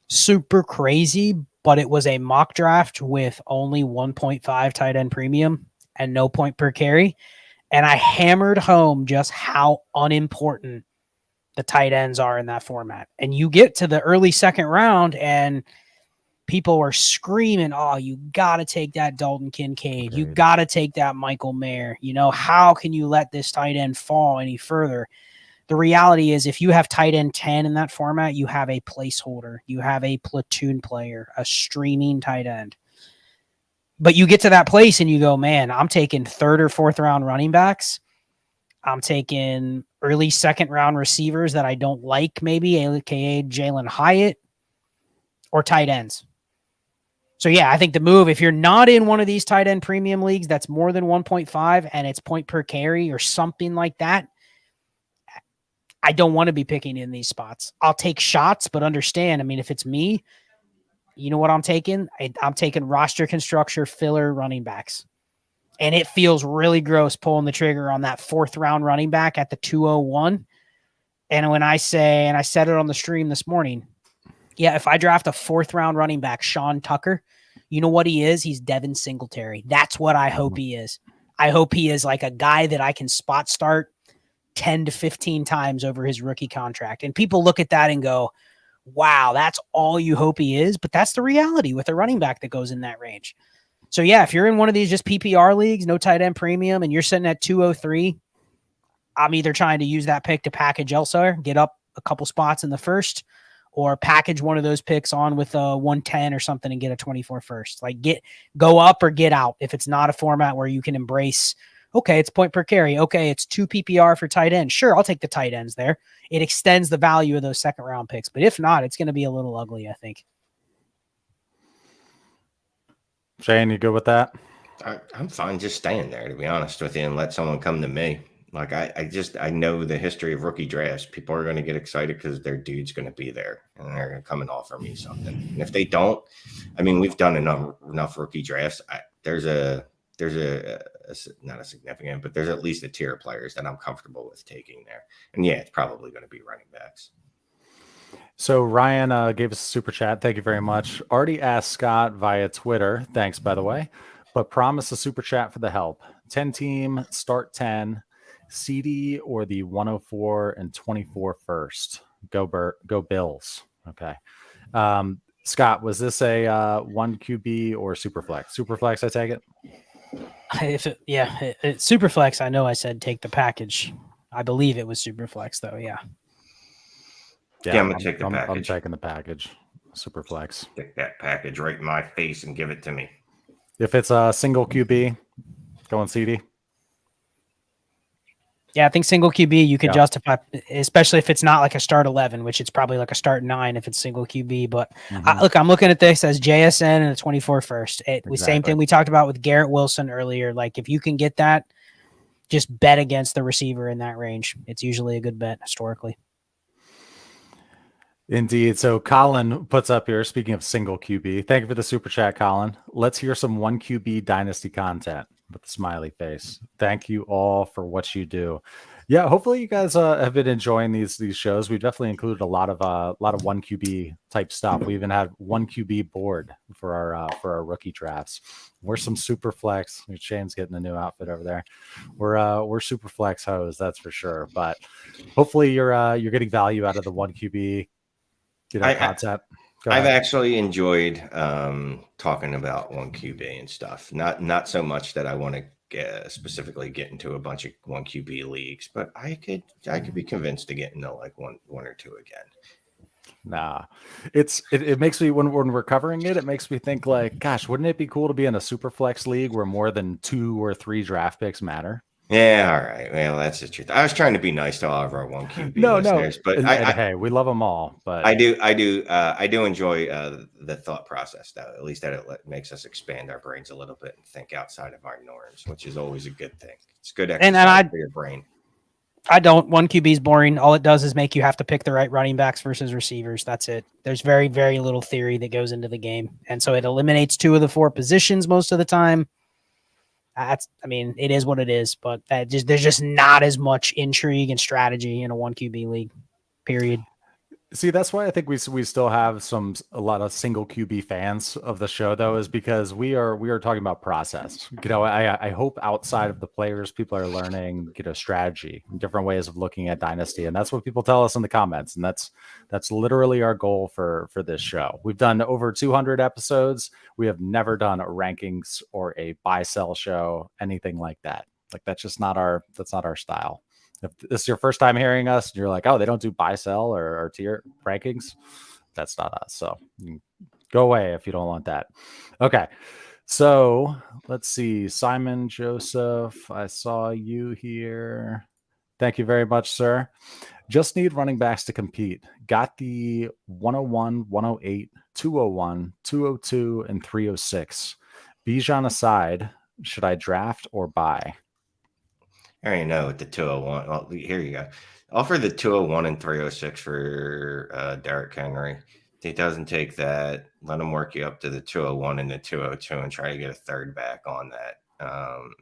B: super crazy, but it was a mock draft with only 1.5 tight end premium and no point per carry. And I hammered home just how unimportant the tight ends are in that format. And you get to the early second round and people are screaming, oh, you got to take that Dalton Kincaid. You got to take that Michael Mayer. You know, how can you let this tight end fall any further? The reality is if you have tight end 10 in that format, you have a placeholder. You have a platoon player, a streaming tight end. But you get to that place and you go, man, I'm taking third or fourth round running backs. I'm taking early second round receivers that I don't like, maybe, aka Jalen Hyatt, or tight ends. So, yeah, I think the move, if you're not in one of these tight end premium leagues that's more than 1.5 and it's point per carry or something like that, I don't want to be picking in these spots. I'll take shots, but understand, I mean, if it's me, you know what I'm taking? I'm taking roster construction filler running backs. And it feels really gross pulling the trigger on that fourth round running back at the 201. And when I say, and I said it on the stream this morning, yeah, if I draft a fourth round running back, Sean Tucker, you know what he is? He's Devin Singletary. That's what I hope he is. I hope he is like a guy that I can spot start 10 to 15 times over his rookie contract. And people look at that and go, wow, that's all you hope he is. But that's the reality with a running back that goes in that range. So, yeah, if you're in one of these just PPR leagues, no tight end premium, and you're sitting at 203, I'm either trying to use that pick to package elsewhere, get up a couple spots in the first, or package one of those picks on with a 110 or something and get a 24 first. Like go up or get out if it's not a format where you can embrace, okay, it's point per carry. Okay, it's 2 PPR for tight end. Sure, I'll take the tight ends there. It extends the value of those second round picks. But if not, it's going to be a little ugly, I think.
A: Shane, you good with that?
C: I'm fine just staying there, to be honest with you, and let someone come to me. Like I know the history of rookie drafts. People are going to get excited because their dude's going to be there and they're going to come and offer me something. And if they don't, I mean, we've done enough rookie drafts. There's not a significant, but there's at least a tier of players that I'm comfortable with taking there. And yeah, it's probably going to be running backs.
A: So Ryan gave us a super chat. Thank you very much. Already asked Scott via Twitter. Thanks, by the way. But promise a super chat for the help. 10 team, start 10. CeeDee or the 104 and 24 first. Go Bills. Okay. Scott, was this a 1 QB or Superflex? Superflex, I take it?
B: It's Superflex. I know I said take the package. I believe it was Superflex, though. Yeah,
C: I'm going to take the package.
A: I'm taking the package. Superflex.
C: Stick that package right in my face and give it to me.
A: If it's a single QB, going CeeDee.
B: Yeah, I think single QB you could justify, especially if it's not like a start 11, which it's probably like a start 9 if it's single QB. But I'm looking at this as JSN and a 24 first. The same thing we talked about with Garrett Wilson earlier. Like if you can get that, just bet against the receiver in that range. It's usually a good bet historically.
A: Indeed. So Colin puts up here, speaking of single QB, thank you for the super chat, Colin. Let's hear some 1 QB dynasty content with the smiley face. Thank you all for what you do. Yeah, hopefully you guys have been enjoying these shows. We definitely included a lot of 1 QB type stuff. We even had 1 QB board for our rookie drafts. We're some super flex. Shane's getting a new outfit over there. We're super flex hoes, that's for sure. But hopefully you're getting value out of the 1 QB content.
C: I've actually enjoyed talking about 1 QB and stuff. Not so much that I want to specifically get into a bunch of 1 QB leagues, but I could be convinced to get into like one or two again.
A: Nah, it makes me when we're covering it makes me think like, gosh, wouldn't it be cool to be in a super flex league where more than 2 or 3 draft picks matter?
C: Yeah, all right. Well, that's the truth. I was trying to be nice to all of our 1QB listeners, but
A: and hey, we love them all. But
C: I do enjoy the thought process, though. At least that it makes us expand our brains a little bit and think outside of our norms, which is always a good thing. It's good exercise for your brain.
B: I don't. 1QB is boring. All it does is make you have to pick the right running backs versus receivers. That's it. There's very, very little theory that goes into the game. And so it eliminates 2 of the 4 positions most of the time. It is what it is, but there's just not as much intrigue and strategy in a 1QB league, period.
A: See, that's why I think we still have a lot of single QB fans of the show, though, is because we are talking about process. I hope outside of the players, people are learning, strategy, different ways of looking at Dynasty, and that's what people tell us in the comments, and that's literally our goal for this show. We've done over 200 episodes. We have never done a rankings or a buy sell show, anything like that. Like that's not our style. If this is your first time hearing us and you're like, oh, they don't do buy, sell or tier rankings, that's not us. So go away if you don't want that. Okay. So let's see. Simon Joseph, I saw you here. Thank you very much, sir. Just need running backs to compete. Got the 101, 108, 201, 202, and 306. Bijan aside, should I draft or buy?
C: I already know with the 201. Well, here you go. Offer the 201 and 306 for Derrick Henry. If he doesn't take that, let him work you up to the 201 and the 202 and try to get a third back on that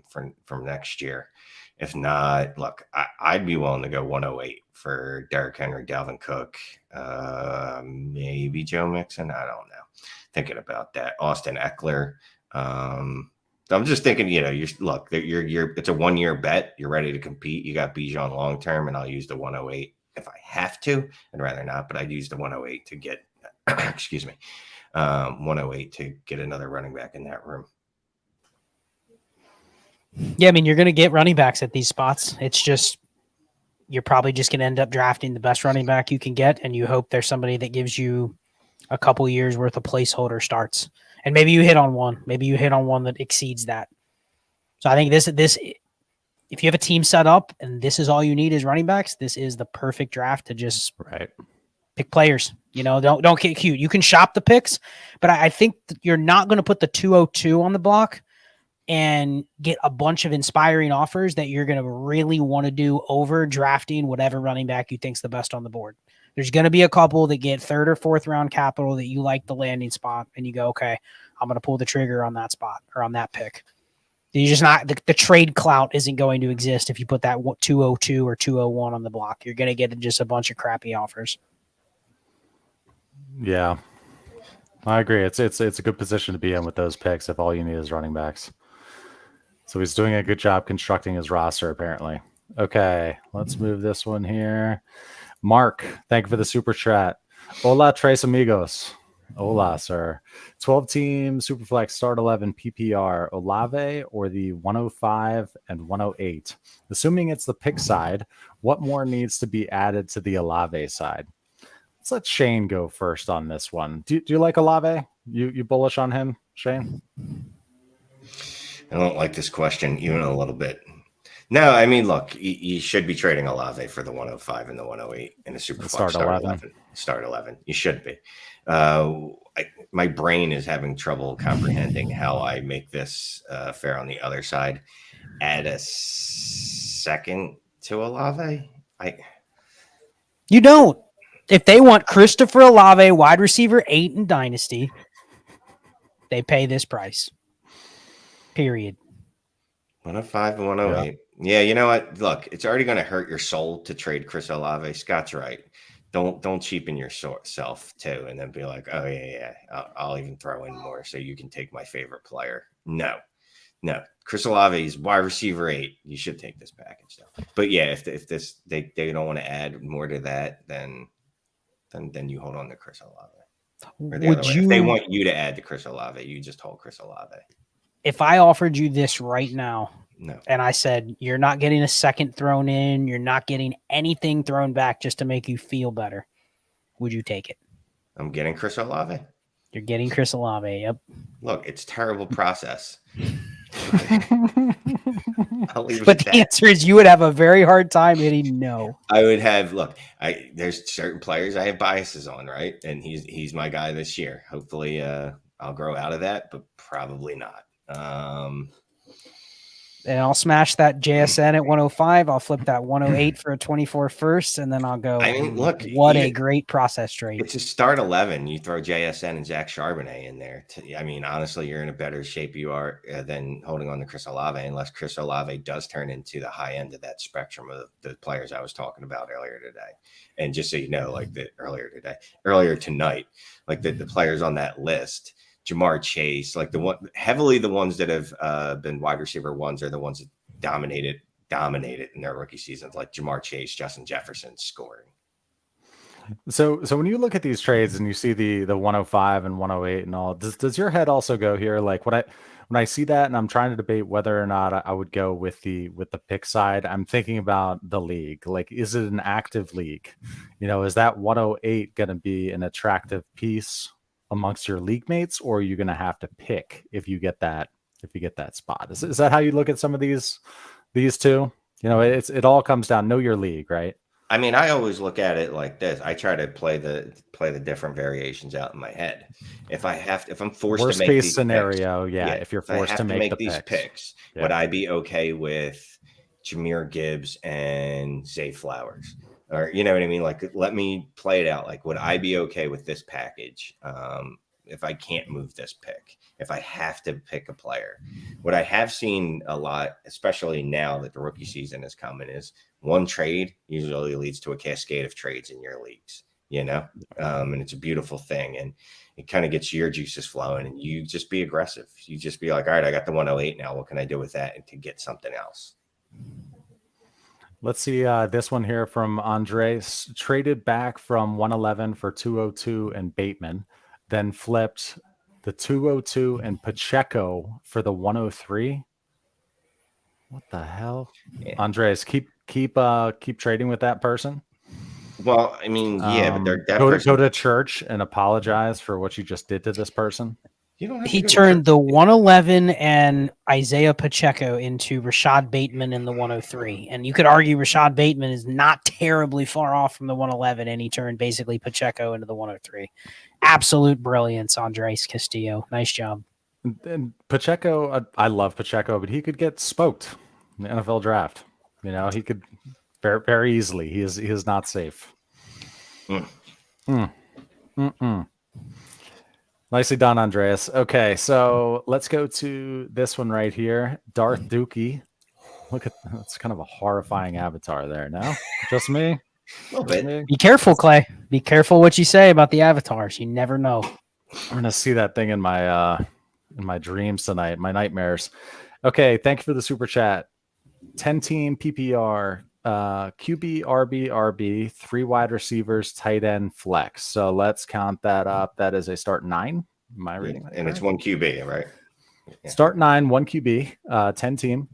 C: from next year. If not, look, I'd be willing to go 108 for Derrick Henry, Dalvin Cook, maybe Joe Mixon. I don't know. Thinking about that. Austin Eckler. I'm just thinking, you're it's a 1-year bet. You're ready to compete. You got Bijan long term, and I'll use the 108 if I have to. I'd rather not, but I'd use the 108 to get, 108 to get another running back in that room.
B: Yeah, you're going to get running backs at these spots. It's just you're probably just going to end up drafting the best running back you can get, and you hope there's somebody that gives you a couple years worth of placeholder starts. And maybe you hit on one. Maybe you hit on one that exceeds that. So I think this, if you have a team set up and this is all you need is running backs, this is the perfect draft to just pick players. Don't get cute. You can shop the picks, but I think you're not going to put the 202 on the block and get a bunch of inspiring offers that you're going to really want to do over drafting whatever running back you think's the best on the board. There's going to be a couple that get 3rd or 4th round capital that you like the landing spot and you go, okay, I'm going to pull the trigger on that spot or on that pick. You just not the trade clout isn't going to exist if you put that 202 or 201 on the block. You're going to get just a bunch of crappy offers.
A: Yeah, I agree. It's a good position to be in with those picks if all you need is running backs. So he's doing a good job constructing his roster, apparently. Okay, let's move this one here. Mark, thank you for the super chat. Hola, tres amigos. Hola, sir. 12-team Superflex start 11 PPR, Olave or the 105 and 108? Assuming it's the pick side, what more needs to be added to the Olave side? Let's let Shane go first on this one. Do you like Olave? You bullish on him, Shane?
C: I don't like this question even a little bit. No, look, you should be trading Olave for the 105 and the 108 in a Superflex start 11. Start 11. You should be. My brain is having trouble comprehending how I make this fair on the other side. Add a second to Olave?
B: You don't. If they want Christopher Olave, wide receiver 8 in Dynasty, they pay this price. Period.
C: 105 and 108. Yeah, you know what? Look, it's already going to hurt your soul to trade Chris Olave. Scott's right. Don't cheapen yourself too, and then be like, oh yeah, I'll even throw in more so you can take my favorite player. No. Chris Olave is wide receiver 8. You should take this package though. But yeah, if this they don't want to add more to that, then you hold on to Chris Olave. Or the other way. If they want you to add to Chris Olave, you just hold Chris Olave.
B: If I offered you this right now,
C: no,
B: and I said, you're not getting a second thrown in, you're not getting anything thrown back just to make you feel better, would you take it?
C: I'm getting Chris Olave.
B: You're getting Chris Olave, yep.
C: Look, it's a terrible process.
B: But the answer is you would have a very hard time hitting no.
C: I would have, look, there's certain players I have biases on, right? And he's my guy this year. Hopefully I'll grow out of that, but probably not.
B: And I'll smash that JSN at 105. I'll flip that 108 for a 24 first, and then I'll go.
C: I mean, look,
B: what a great process trade.
C: It's a start 11. You throw JSN and Zach Charbonnet in there. I mean, honestly, you're in a better shape you are than holding on to Chris Olave, unless Chris Olave does turn into the high end of that spectrum of the players I was talking about earlier today. And just so you know, like earlier tonight, like the players on that list, Jamar Chase, like the ones that have been wide receiver ones are the ones that dominated in their rookie seasons, like Jamar Chase, Justin Jefferson scoring.
A: So when you look at these trades and you see the 105 and 108 and all, does your head also go here? Like when I see that and I'm trying to debate whether or not I would go with the pick side, I'm thinking about the league. Like, is it an active league? Is that 108 going to be an attractive piece amongst your league mates, or are you going to have to pick if you get that spot? Is that how you look at some of these two? It all comes down, know your league, right?
C: I mean, I always look at it like this. I try to play the different variations out in my head. If I'm forced
A: worst
C: to make
A: case
C: these
A: scenario,
C: picks,
A: if you're forced to make
C: these picks, would I be okay with Jahmyr Gibbs and Zay Flowers? Or, you know what I mean? Like, let me play it out. Like, would I be okay with this package if I can't move this pick? If I have to pick a player? What I have seen a lot, especially now that the rookie season is coming, is one trade usually leads to a cascade of trades in your leagues, and it's a beautiful thing. And it kind of gets your juices flowing, and you just be aggressive. You just be like, all right, I got the 108 now. What can I do with that and to get something else?
A: Let's see this one here from Andres. Traded back from 111 for 202 and Bateman, then flipped the 202 and Pacheco for the 103. What the hell? Yeah. Andres, keep trading with that person.
C: Well, I mean, yeah, but
A: go to church and apologize for what you just did to this person.
B: He turned the 111 and Isaiah Pacheco into Rashad Bateman in the 103. And you could argue Rashad Bateman is not terribly far off from the 111, and he turned basically Pacheco into the 103. Absolute brilliance, Andres Castillo. Nice job.
A: And Pacheco, I love Pacheco, but he could get smoked in the NFL draft. He could very, very easily. He is not safe. Nicely done, Andreas. Okay, so let's go to this one right here. Darth Dookie. Look at that's kind of a horrifying avatar there. No, just me.
C: A little bit.
B: Be careful, Clay. Be careful what you say about the avatars. You never know.
A: I'm gonna see that thing in my dreams tonight, my nightmares. Okay, thank you for the super chat. 10-team PPR, QB, RB, 3 wide receivers, tight end, flex. So let's count that up. That is a start 9. Am I reading that?
C: And it's 1 QB, right?
A: Yeah. Start 9, 1 QB, 10-team.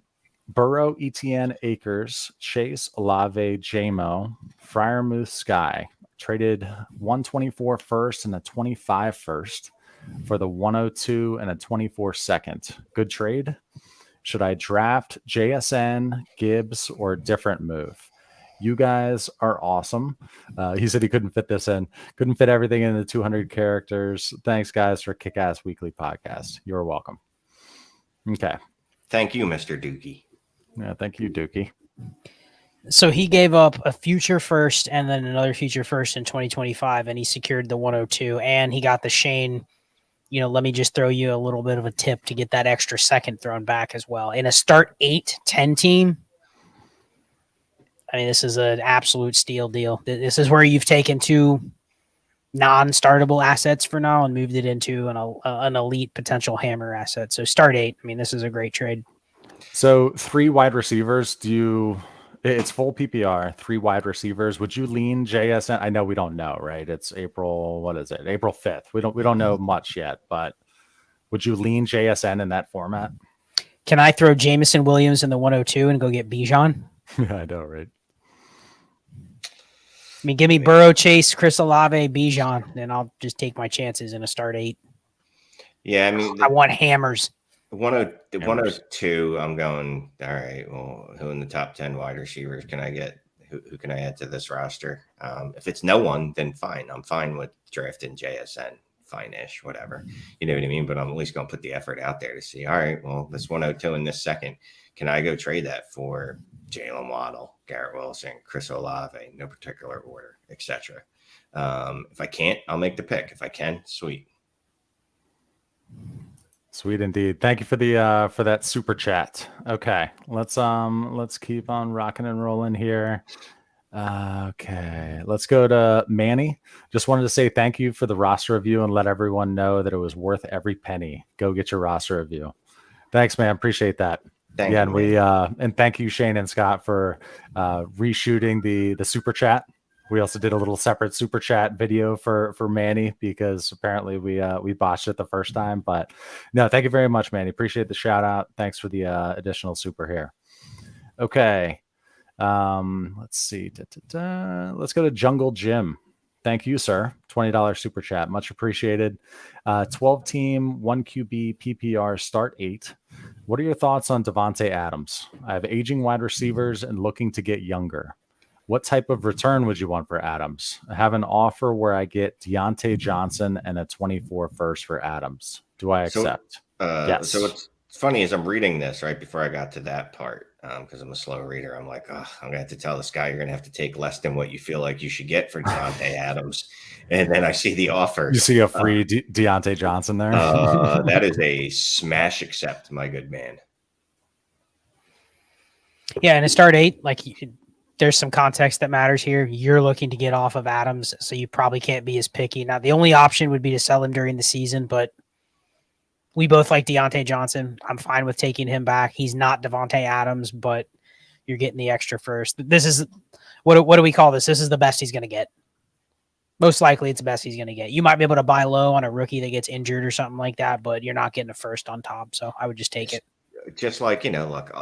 A: Burrow, ETN, Akers, Chase, Olave, Jamo, Freiermuth, Skyy. Traded 124 first and a 25 first for the 102 and a 24 second. Good trade. Should I draft JSN, Gibbs, or a different move? You guys are awesome. He said he couldn't fit this in. Couldn't fit everything in the 200 characters. Thanks, guys, for kick-ass weekly podcast. You're welcome. Okay.
C: Thank you, Mr. Dookie.
A: Yeah, thank you, Dookie.
B: So he gave up a future first and then another future first in 2025, and he secured the 102, and he got the Shane. Let me just throw you a little bit of a tip to get that extra second thrown back as well. In a start 8-10 team, I mean, this is an absolute steal deal. This is where you've taken 2 non-startable assets for now and moved it into an elite potential hammer asset. So start 8. I mean, this is a great trade.
A: So 3 wide receivers. It's full PPR, 3 wide receivers. Would you lean JSN? I know we don't know, right? It's April. What is it? April 5th. We don't know much yet, but would you lean JSN in that format?
B: Can I throw Jameson Williams in the 102 and go get Bijan?
A: Yeah, I know, right?
B: I mean, give me Burrow, Chase, Chris Olave, Bijan, and I'll just take my chances in a start 8.
C: Yeah, I mean,
B: I want hammers.
C: 102, I'm going, all right, well, who in the top 10 wide receivers can I get? Who can I add to this roster? If it's no one, then fine. I'm fine with drafting JSN, fine-ish, whatever. You know what I mean? But I'm at least going to put the effort out there to see, all right, well, this 102 in this second, can I go trade that for Jalen Waddle, Garrett Wilson, Chris Olave, no particular order, etc. If I can't, I'll make the pick. If I can, sweet.
A: Sweet indeed. Thank you for the for that super chat. Okay, let's keep on rocking and rolling here. Okay, let's go to Manny. Just wanted to say thank you for the roster review and let everyone know that it was worth every penny. Go get your roster review. Thanks, man. Appreciate that.
C: Thank you,
A: and thank you, Shane and Scott, for reshooting the super chat. We also did a little separate super chat video for Manny because apparently we botched it the first time. But no, thank you very much, Manny. Appreciate the shout out. Thanks for the additional super here. Okay, let's see. Let's go to Jungle Jim. Thank you, sir. $20 super chat, much appreciated. 12 team, 1 QB PPR start 8. What are your thoughts on Davante Adams? I have aging wide receivers and looking to get younger. What type of return would you want for Adams? I have an offer where I get Deontay Johnson and a 24 first for Adams. Do I accept?
C: Yes. So what's funny is I'm reading this right before I got to that part because I'm a slow reader. I'm like, I'm going to have to tell this guy you're going to have to take less than what you feel like you should get for Deontay Adams. And then I see the offer.
A: You see a free Deontay Johnson there?
C: That is a smash accept, my good man.
B: Yeah, and a start 8, like there's some context that matters here. You're looking to get off of Adams, so you probably can't be as picky. Now, the only option would be to sell him during the season, but we both like Deontay Johnson. I'm fine with taking him back. He's not Davante Adams, but you're getting the extra first. This is, what do we call this? This is the best he's going to get. Most likely it's the best he's going to get. You might be able to buy low on a rookie that gets injured or something like that, but you're not getting a first on top, so I would just take it.
C: Just like, look,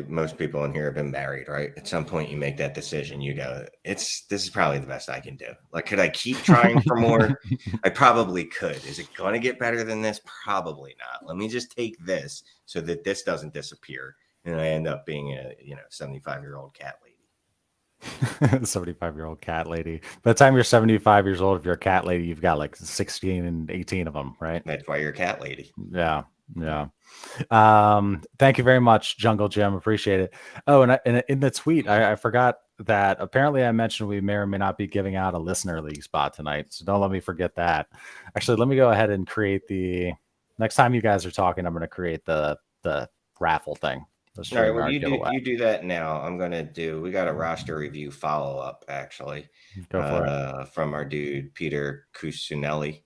C: most people in here have been married, right? At some point you make that decision. You go, this is probably the best I can do. Like, could I keep trying for more? I probably could. Is it going to get better than this? Probably not. Let me just take this so that this doesn't disappear. And I end up being a, 75-year-old cat lady.
A: 75-year-old cat lady. By the time you're 75 years old, if you're a cat lady, you've got like 16 and 18 of them, right?
C: That's why you're a cat lady.
A: Yeah. Thank you very much, Jungle Jim. Appreciate it. Oh, and in the tweet, I forgot that apparently I mentioned we may or may not be giving out a listener league spot tonight. So don't let me forget that. Actually, let me go ahead and create next time you guys are talking, I'm going to create the raffle thing.
C: All right, well, you do that now. We got a roster review follow-up, actually.
A: Go for it.
C: From our dude, Peter Cusinelli.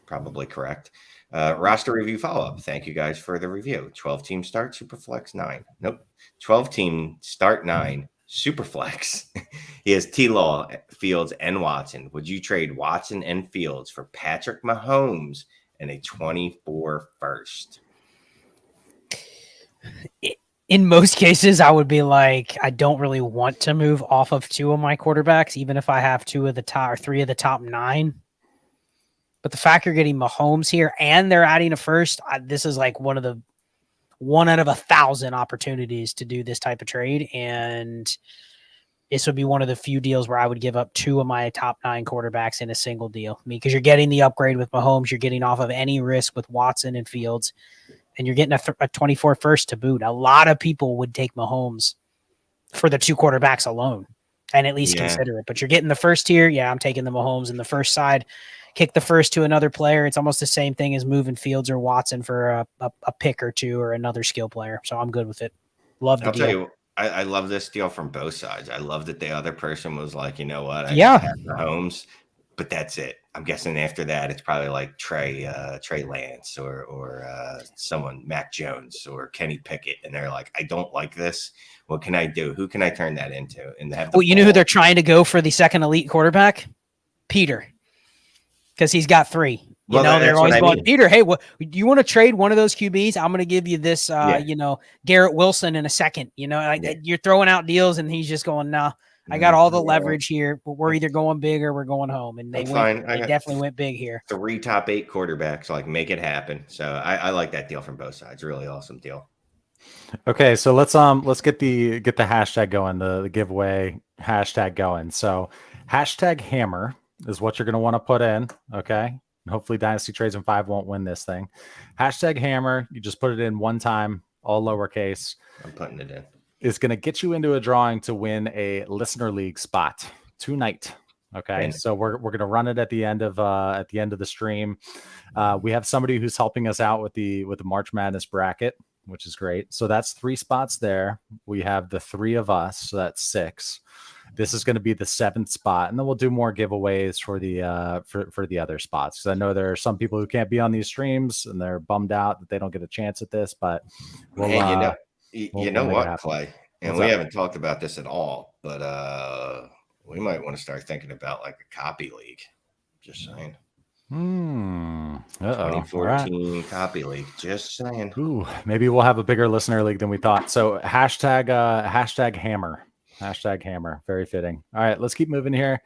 C: Probably correct. Roster review follow-up. Thank you guys for the review. 12-team start, Superflex 9. Nope. 12-team start 9, Superflex. He has T-Law, Fields, and Watson. Would you trade Watson and Fields for Patrick Mahomes and a 24 first?
B: In most cases, I would be like, I don't really want to move off of 2 of my quarterbacks, even if I have 2 of the top or 3 of the top 9. But the fact you're getting Mahomes here and they're adding a first, this is like one out of 1,000 opportunities to do this type of trade. And this would be one of the few deals where I would give up 2 of my top 9 quarterbacks in a single deal. I mean, because you're getting the upgrade with Mahomes, you're getting off of any risk with Watson and Fields, and you're getting a 24 first to boot. A lot of people would take Mahomes for the 2 quarterbacks alone and at least consider it. But you're getting the first tier. Yeah, I'm taking the Mahomes in the first side. Kick the first to another player. It's almost the same thing as moving Fields or Watson for a pick or 2 or another skill player. So I'm good with it. Love the deal.
C: Tell you, I love this deal from both sides. I love that the other person was like, you know what? I have Mahomes, but that's it. I'm guessing after that, it's probably like Trey Lance or someone, Mac Jones or Kenny Pickett. And they're like, I don't like this. What can I do? Who can I turn that into? And
B: you know who they're trying to go for the second elite quarterback? Peter. Because he's got 3. They're always going, Peter, hey, what do you want to trade one of those QBs? I'm going to give you this, Garrett Wilson in a second. You're throwing out deals, and he's just going, nah. I got all the leverage here. But we're either going big or we're going home. And they definitely went big here.
C: 3 top 8 quarterbacks, like make it happen. So I like that deal from both sides. Really awesome deal.
A: Okay, so let's get the hashtag going, the giveaway hashtag going. So hashtag hammer is what you're going to want to put in. Okay. And hopefully Dynasty Trades in 5 won't win this thing. Hashtag hammer. You just put it in one time, all lowercase.
C: I'm putting it in.
A: Is going to get you into a drawing to win a listener league spot tonight. Okay. And so we're going to run it at the end of the stream. We have somebody who's helping us out with the March Madness bracket, which is great. So that's 3 spots there. We have the 3 of us, so that's 6. This is going to be the 7th spot, and then we'll do more giveaways for the for the other spots. Because I know there are some people who can't be on these streams, and they're bummed out that they don't get a chance at this. But
C: we'll, you know what, Clay? And we haven't talked about this at all, but we might want to start thinking about like a copy league. Just saying. 2014 right. Copy league. Just saying.
A: Ooh, maybe we'll have a bigger listener league than we thought. So hashtag hammer. Hashtag hammer. Very fitting. All right, let's keep moving here.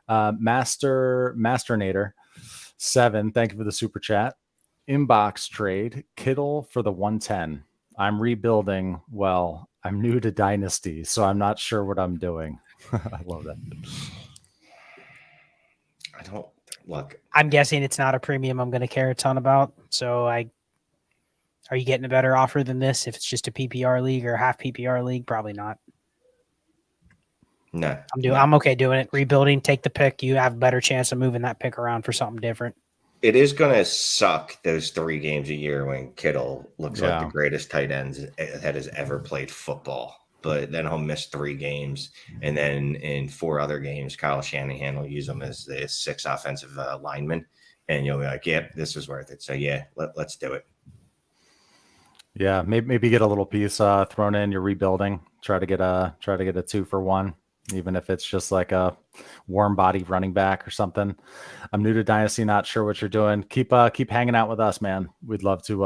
A: Masternator 7. Thank you for the super chat. Inbox trade. Kittle for the 110. I'm rebuilding. Well, I'm new to Dynasty, so I'm not sure what I'm doing. I love that.
C: I don't look.
B: I'm guessing it's not a premium I'm going to care a ton about. So are you getting a better offer than this? If it's just a PPR league or a half PPR league, probably not.
C: No,
B: I'm okay doing it. Rebuilding, take the pick. You have a better chance of moving that pick around for something different.
C: It is going to suck those 3 games a year when Kittle looks like the greatest tight end that has ever played football. But then he'll miss 3 games. And then in 4 other games, Kyle Shanahan will use him as the 6th offensive lineman. And you'll be like, yep, this is worth it. So, yeah, let's do it.
A: Yeah, maybe get a little piece thrown in. You're rebuilding. Try to get a 2-for-1. Even if it's just like a warm body running back or something. I'm new to Dynasty, not sure what you're doing. Keep hanging out with us, man. We'd love to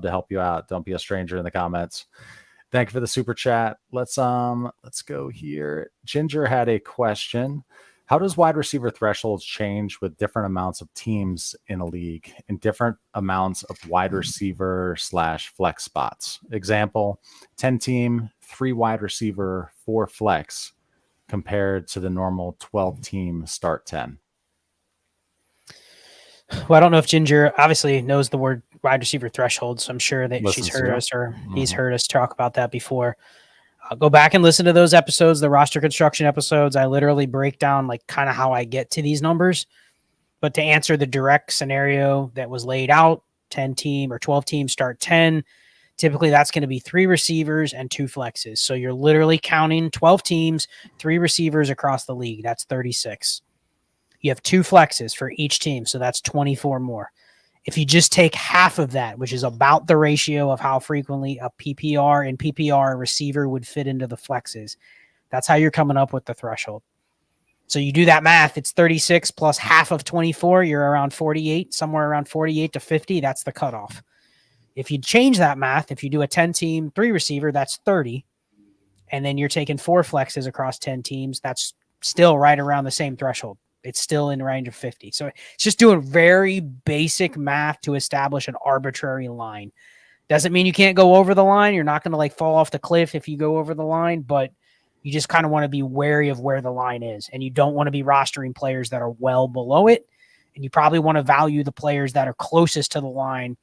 A: help you out. Don't be a stranger in the comments. Thank you for the super chat. Let's go here. Ginger had a question. How does wide receiver thresholds change with different amounts of teams in a league and different amounts of wide receiver / flex spots? Example, 10 team, 3 wide receiver, 4 flex, compared to the normal 12-team start 10?
B: Well, I don't know if Ginger obviously knows the word wide receiver threshold, so I'm sure that she's heard us or he's heard us talk about that before. Go back and listen to those episodes, the roster construction episodes. I literally break down like kind of how I get to these numbers. But to answer the direct scenario that was laid out, 10-team or 12-team start 10, typically that's going to be 3 receivers and 2 flexes. So you're literally counting 12 teams, 3 receivers across the league. That's 36. You have 2 flexes for each team. So that's 24 more. If you just take half of that, which is about the ratio of how frequently a PPR receiver would fit into the flexes, that's how you're coming up with the threshold. So you do that math, it's 36 plus half of 24. You're around 48, somewhere around 48 to 50. That's the cutoff. If you change that math, if you do a 10-team, 3 receiver, that's 30. And then you're taking 4 flexes across 10 teams. That's still right around the same threshold. It's still in the range of 50. So it's just doing very basic math to establish an arbitrary line. Doesn't mean you can't go over the line. You're not going to like fall off the cliff if you go over the line, but you just kind of want to be wary of where the line is. And you don't want to be rostering players that are well below it. And you probably want to value the players that are closest to the line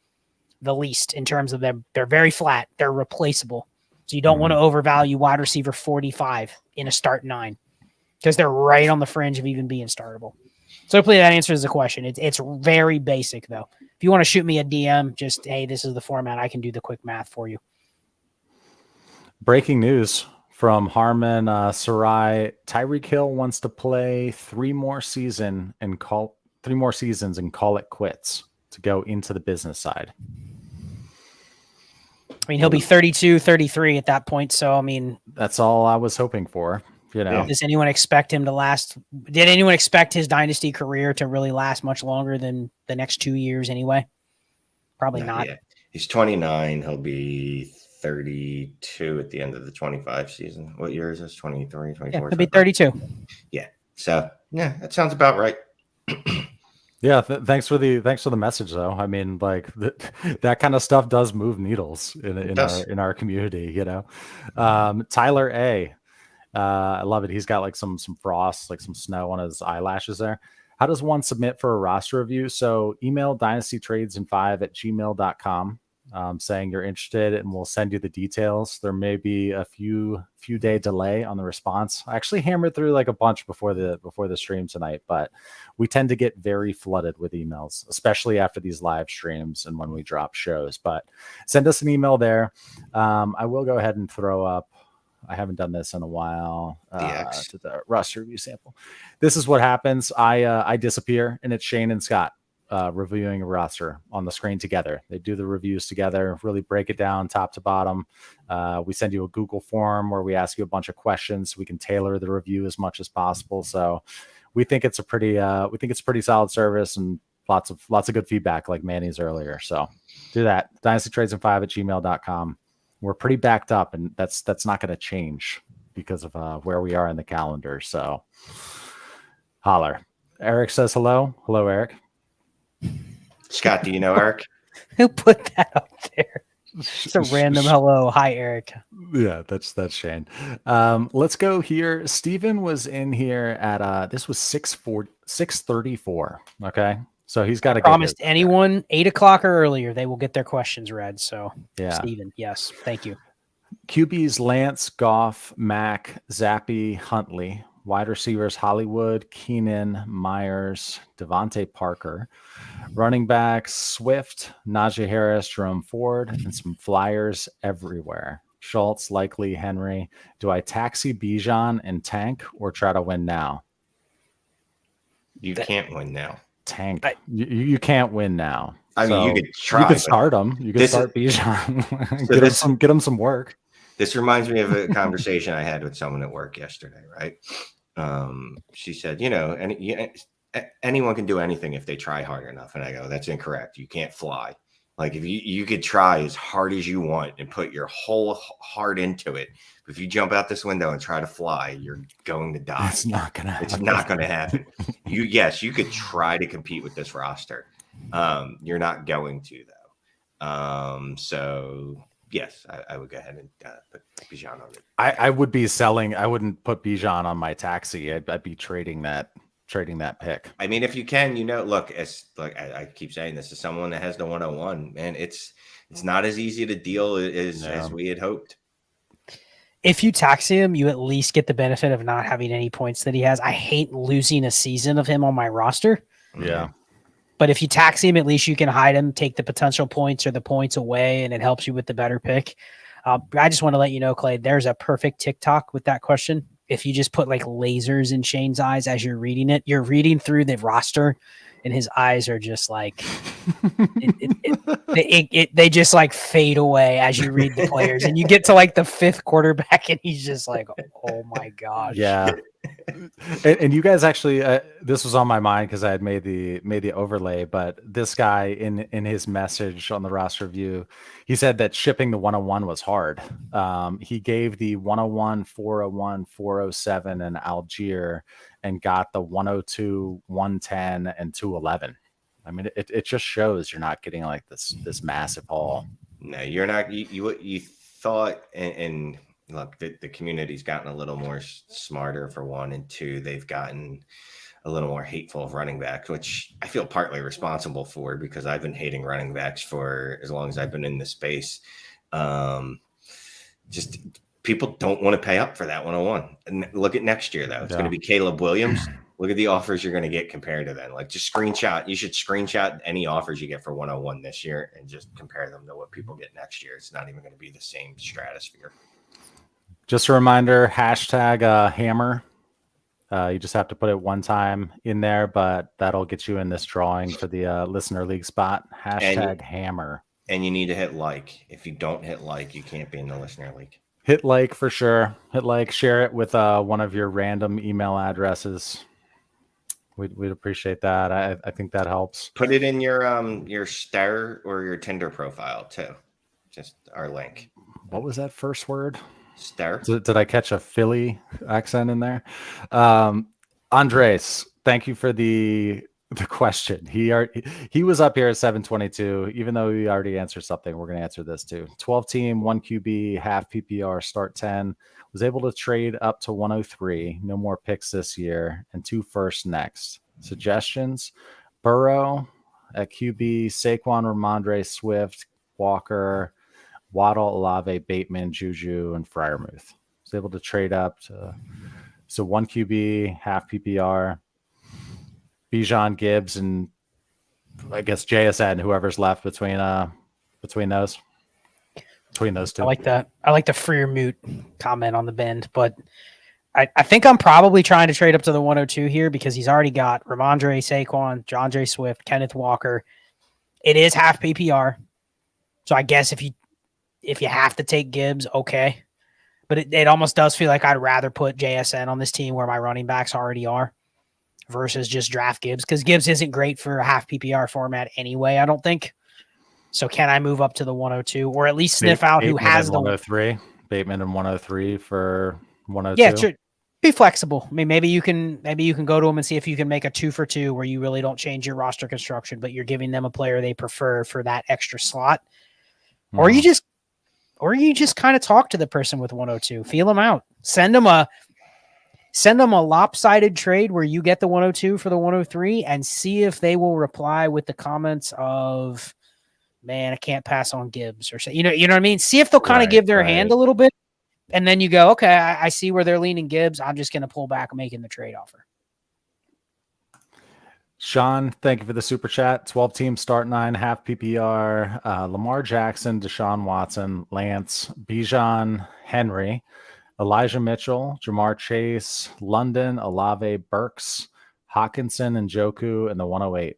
B: the least in terms of them. They're very flat. They're replaceable. So you don't want to overvalue wide receiver 45 in a start 9 because they're right on the fringe of even being startable. So hopefully that answers the question. It's very basic though. If you want to shoot me a DM, just, hey, this is the format. I can do the quick math for you.
A: Breaking news from Harmon Sarai. Tyreek Hill wants to play 3 more seasons and call it quits to go into the business side.
B: I mean, he'll be 32, 33 at that point. So, I mean,
A: that's all I was hoping for. You know,
B: does anyone expect him to last? Did anyone expect his dynasty career to really last much longer than the next 2 years anyway? Probably not.
C: Yeah. He's 29. He'll be 32 at the end of the 25 season. What year is this? 23, 24?
B: Yeah, it'll be 32.
C: Yeah. So yeah, that sounds about right.
A: Yeah, thanks for the message though. I mean, like that kind of stuff does move needles in our community, you know. Tyler A. I love it. He's got like some frost, like some snow on his eyelashes there. How does one submit for a roster review? So email dynastytrades5@gmail.com, saying you're interested, and we'll send you the details. There may be a few day delay on the response. I actually hammered through like a bunch before the stream tonight, but we tend to get very flooded with emails, especially after these live streams and when we drop shows. But send us an email there. I will go ahead and throw up. I haven't done this in a while. To the roster review sample. This is what happens. I disappear, and it's Shane and Scott reviewing a roster on the screen together. They do the reviews together, really break it down top to bottom. We send you a Google form where we ask you a bunch of questions so we can tailor the review as much as possible. So we think it's a pretty solid service, and lots of good feedback like Manny's earlier. So do that. dynastytrades5@gmail.com. We're pretty backed up, and that's not going to change because of where we are in the calendar. So holler. Eric says hello. Hello, Eric.
C: Scott, do you know Eric?
B: Who put that up there? It's a random hello. Hi, Eric.
A: Yeah, that's Shane. Let's go here. Steven was in here at this was 6:34. Okay. So he's got to
B: promised anyone 8 o'clock or earlier, they will get their questions read. So
A: yeah,
B: Steven, yes, thank you.
A: QBs Lance, Goff, Mack, Zappy, Huntley. Wide receivers Hollywood, Keenan, Myers, Devontae Parker. Running backs Swift, Najee Harris, Jerome Ford, and some flyers everywhere. Schultz, likely Henry. Do I taxi Bijan and tank, or try to win now?
C: You can't win now.
A: Tank. You can't win now.
C: I mean, you could try.
A: You could start him. You could start Bijan. Get him some work.
C: This reminds me of a conversation I had with someone at work yesterday, right? She said, anyone can do anything if they try hard enough. And I go, that's incorrect. You can't fly. Like if you could try as hard as you want and put your whole heart into it. But if you jump out this window and try to fly, you're going to die.
A: It's not going to happen.
C: It's not going to happen. You could try to compete with this roster. You're not going to though. So yes, I would go ahead and put Bijan on it.
A: I would be selling. I wouldn't put Bijan on my taxi. I'd be trading that pick.
C: I mean, if you can, look, as like I keep saying this, as someone that has the 101, man, it's not as easy to deal as we had hoped.
B: If you taxi him, you at least get the benefit of not having any points that he has. I hate losing a season of him on my roster.
A: Yeah.
B: But if you taxi him, at least you can hide him, take the potential points or the points away, and it helps you with the better pick. I just want to let you know, Clay, there's a perfect TikTok with that question. If you just put like lasers in Shane's eyes as you're reading it, you're reading through the roster and his eyes are just like, they just like fade away as you read the players and you get to like the fifth quarterback and he's just like, oh my gosh.
A: Yeah. And you guys actually, this was on my mind because I had made the overlay, but this guy in his message on the roster review, he said that shipping the 101 was hard. He gave the 101, 401, 407 and Algier and got the 102, 110 and 211. I mean, it just shows you're not getting like this massive haul.
C: No, you're not. You thought and look, the community's gotten a little more smarter for one, and two, they've gotten a little more hateful of running backs, which I feel partly responsible for because I've been hating running backs for as long as I've been in this space. Just people don't want to pay up for that 101. And look at next year, though. It's going to be Caleb Williams. Look at the offers you're going to get compared to that. Like just screenshot. You should screenshot any offers you get for 101 this year and just compare them to what people get next year. It's not even going to be the same stratosphere.
A: Just a reminder, hashtag hammer. You just have to put it one time in there, but that'll get you in this drawing for the listener league spot. Hashtag hammer.
C: And you need to hit like. If you don't hit like, you can't be in the listener league.
A: Hit like for sure. Hit like, share it with one of your random email addresses. We'd appreciate that. I think that helps.
C: Put it in your Star or your Tinder profile too. Just our link.
A: what was that first word?
C: Stare.
A: Did I catch a Philly accent in there? Andres, thank you for the question. He was up here at 722. Even though he already answered something, we're going to answer this too. 12 team, 1 QB, half PPR, start 10. Was able to trade up to 103. No more picks this year, and 2 firsts next. Suggestions: Burrow at QB, Saquon, Ramondre, Swift, Walker, Waddle, Olave, Bateman, Juju, and Freiermuth. Was able to trade up to 1 QB, half PPR, Bijan, Gibbs, and I guess JSN, whoever's left between those two.
B: I like that. I like the Freiermuth comment on the bend, but I think I'm probably trying to trade up to the 102 here because he's already got Ramondre, Saquon, John J. Swift, Kenneth Walker. It is half PPR, so I guess if you have to take Gibbs, okay. But it almost does feel like I'd rather put JSN on this team where my running backs already are versus just draft Gibbs, because Gibbs isn't great for a half PPR format anyway, I don't think. So can I move up to the 102 or at least sniff out who has the
A: 103? Bateman and 103 for 102.
B: Yeah, be flexible. I mean, maybe you can go to them and see if you can make a 2 for 2 where you really don't change your roster construction, but you're giving them a player they prefer for that extra slot. Or you just kind of talk to the person with 102, feel them out, send them a lopsided trade where you get the 102 for the 103 and see if they will reply with the comments of, man, I can't pass on Gibbs or say, you know what I mean? See if they'll kind of give their hand a little bit. And then you go, okay, I see where they're leaning Gibbs. I'm just going to pull back making the trade offer.
A: Sean, thank you for the super chat. 12 team start 9, half PPR. Lamar Jackson, Deshaun Watson, Lance, Bijan, Henry, Elijah Mitchell, Jamar Chase, London, Olave, Burks, Hawkinson, and Njoku in the 108.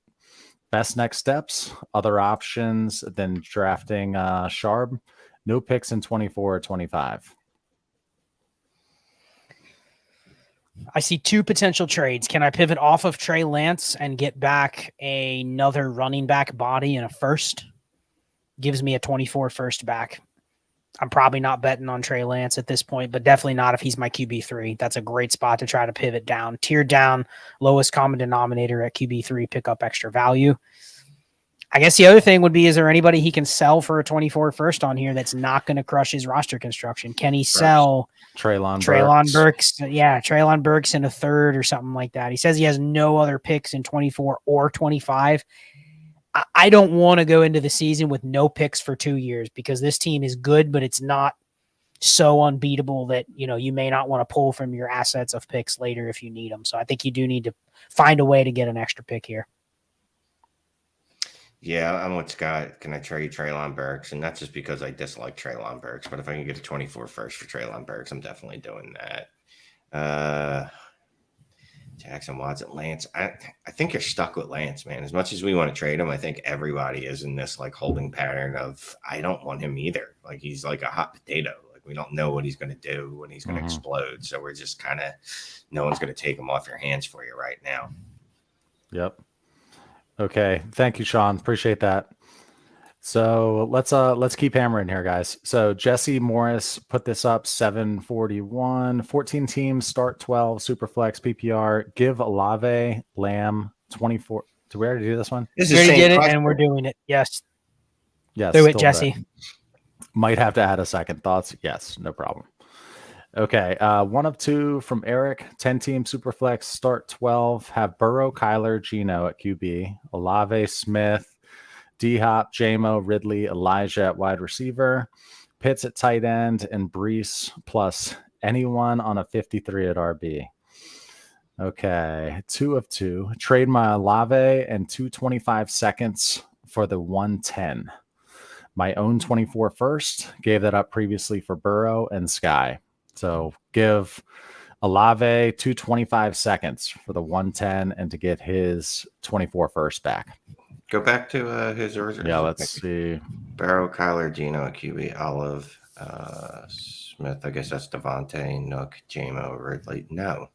A: Best next steps, other options than drafting Sharp. No picks in 24 or 25.
B: I see 2 potential trades. Can I pivot off of Trey Lance and get back another running back body and a first? Gives me a 24 first back. I'm probably not betting on Trey Lance at this point, but definitely not if he's my QB3. That's a great spot to try to pivot down. Tier down, lowest common denominator at QB3, pick up extra value. I guess the other thing would be, is there anybody he can sell for a 24 first on here that's not going to crush his roster construction? Can he sell
A: Treylon
B: Burks? Yeah, Treylon Burks in a third or something like that. He says he has no other picks in 24 or 25. I don't want to go into the season with no picks for 2 years because this team is good, but it's not so unbeatable that, you may not want to pull from your assets of picks later if you need them. So I think you do need to find a way to get an extra pick here.
C: Yeah, I'm with Scott. Can I trade Treylon Burks? And not just because I dislike Treylon Burks, but if I can get a 24 first for Treylon Burks, I'm definitely doing that. Jackson, Watson, Lance. I think you're stuck with Lance, man. As much as we want to trade him, I think everybody is in this like holding pattern of I don't want him either. Like he's like a hot potato. Like we don't know what he's going to do when he's going to explode. So we're just kind of no one's going to take him off your hands for you right now.
A: Yep. Okay. Thank you, Sean. Appreciate that. So let's keep hammering here, guys. So Jesse Morris put this up 741, 14 teams, start 12, Superflex, PPR, give Olave, Lamb, 24. Did we already do this one?
B: We already did it, and we're doing it. Yes.
A: Yes.
B: Do it, Jesse.
A: Might have to add a second. Thoughts? Yes, no problem. Okay. 1 of 2 from Eric, 10 team Superflex, start 12, have Burrow, Kyler, Geno at QB, Olave, Smith, D-Hop, Jamo, Ridley, Elijah at wide receiver, Pitts at tight end, and Brees plus anyone on a 53 at RB. Okay, 2 of 2. Trade my Olave and 225 seconds for the 110. My own 24 first. Gave that up previously for Burrow and Skyy. So give Olave 225 seconds for the 110 and to get his 24 first back.
C: Go back to his original.
A: Yeah, let's see.
C: Burrow, Kyler, Geno, QB, Olive, Smith. I guess that's Davante, Nook, Jamo, Ridley. No.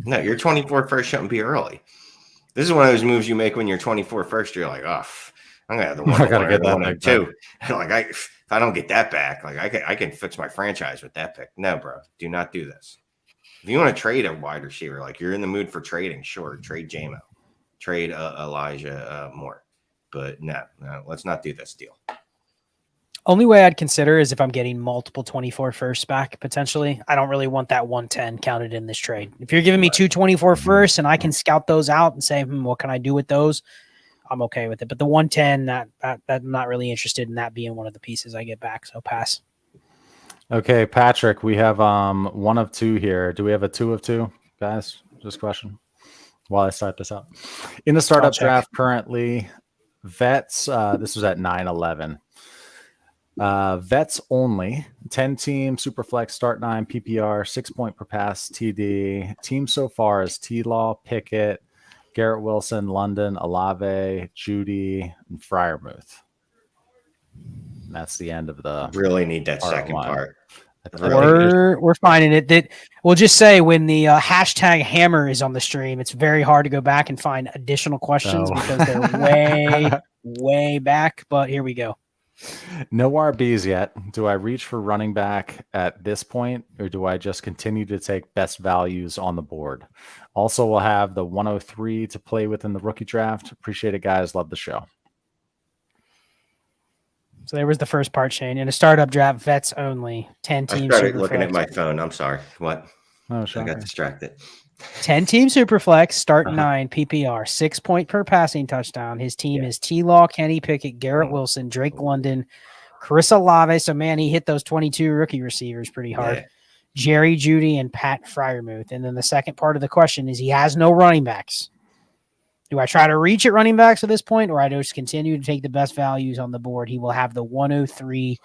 C: Your 24 first shouldn't be early. This is one of those moves you make when you're 24 first. You're like, oh, I'm gonna have the 101 or the 102. Like if I don't get that back, like I can fix my franchise with that pick. No, bro, do not do this. If you want to trade a wide receiver, like you're in the mood for trading, sure, trade Jamo, trade Elijah Moore, but no, let's not do this deal.
B: Only way I'd consider is if I'm getting multiple 24 firsts back, potentially. I don't really want that 110 counted in this trade. If you're giving me 2 24 firsts and I can scout those out and say, what can I do with those? I'm okay with it. But the 110, that I'm not really interested in that being one of the pieces I get back. So pass.
A: Okay, Patrick, we have 1 of 2 here. Do we have a 2 of 2, guys? Just a question while I start this up. In the startup draft currently, vets, this was at 9-11. Vets only, 10-team, Superflex, start 9, PPR, 6 point per pass, TD. Team so far is T-Law, Pickett, Garrett Wilson, London, Olave, Judy, and Freiermuth. And that's the end of the.
C: Really need that second part.
B: We're finding it. That we'll just say when the hashtag hammer is on the stream, it's very hard to go back and find additional questions because they're way back. But here we go.
A: No RBs yet. Do I reach for running back at this point, or do I just continue to take best values on the board? Also, we'll have the 103 to play with in the rookie draft. Appreciate it, guys. Love the show.
B: So there was the first part, Shane. In a startup draft, vets only, 10 teams.
C: I started looking at my phone. I'm sorry. What?
A: Oh, sure.
C: I got distracted.
B: 10-team Superflex, start 9, PPR, 6 point per passing touchdown. His team is T-Law, Kenny Pickett, Garrett Wilson, Drake London, Chris Olave. So, man, he hit those 22 rookie receivers pretty hard. Yeah. Jerry Jeudy and Pat Freiermuth. And then the second part of the question is he has no running backs. Do I try to reach at running backs at this point, or I just continue to take the best values on the board? He will have the 103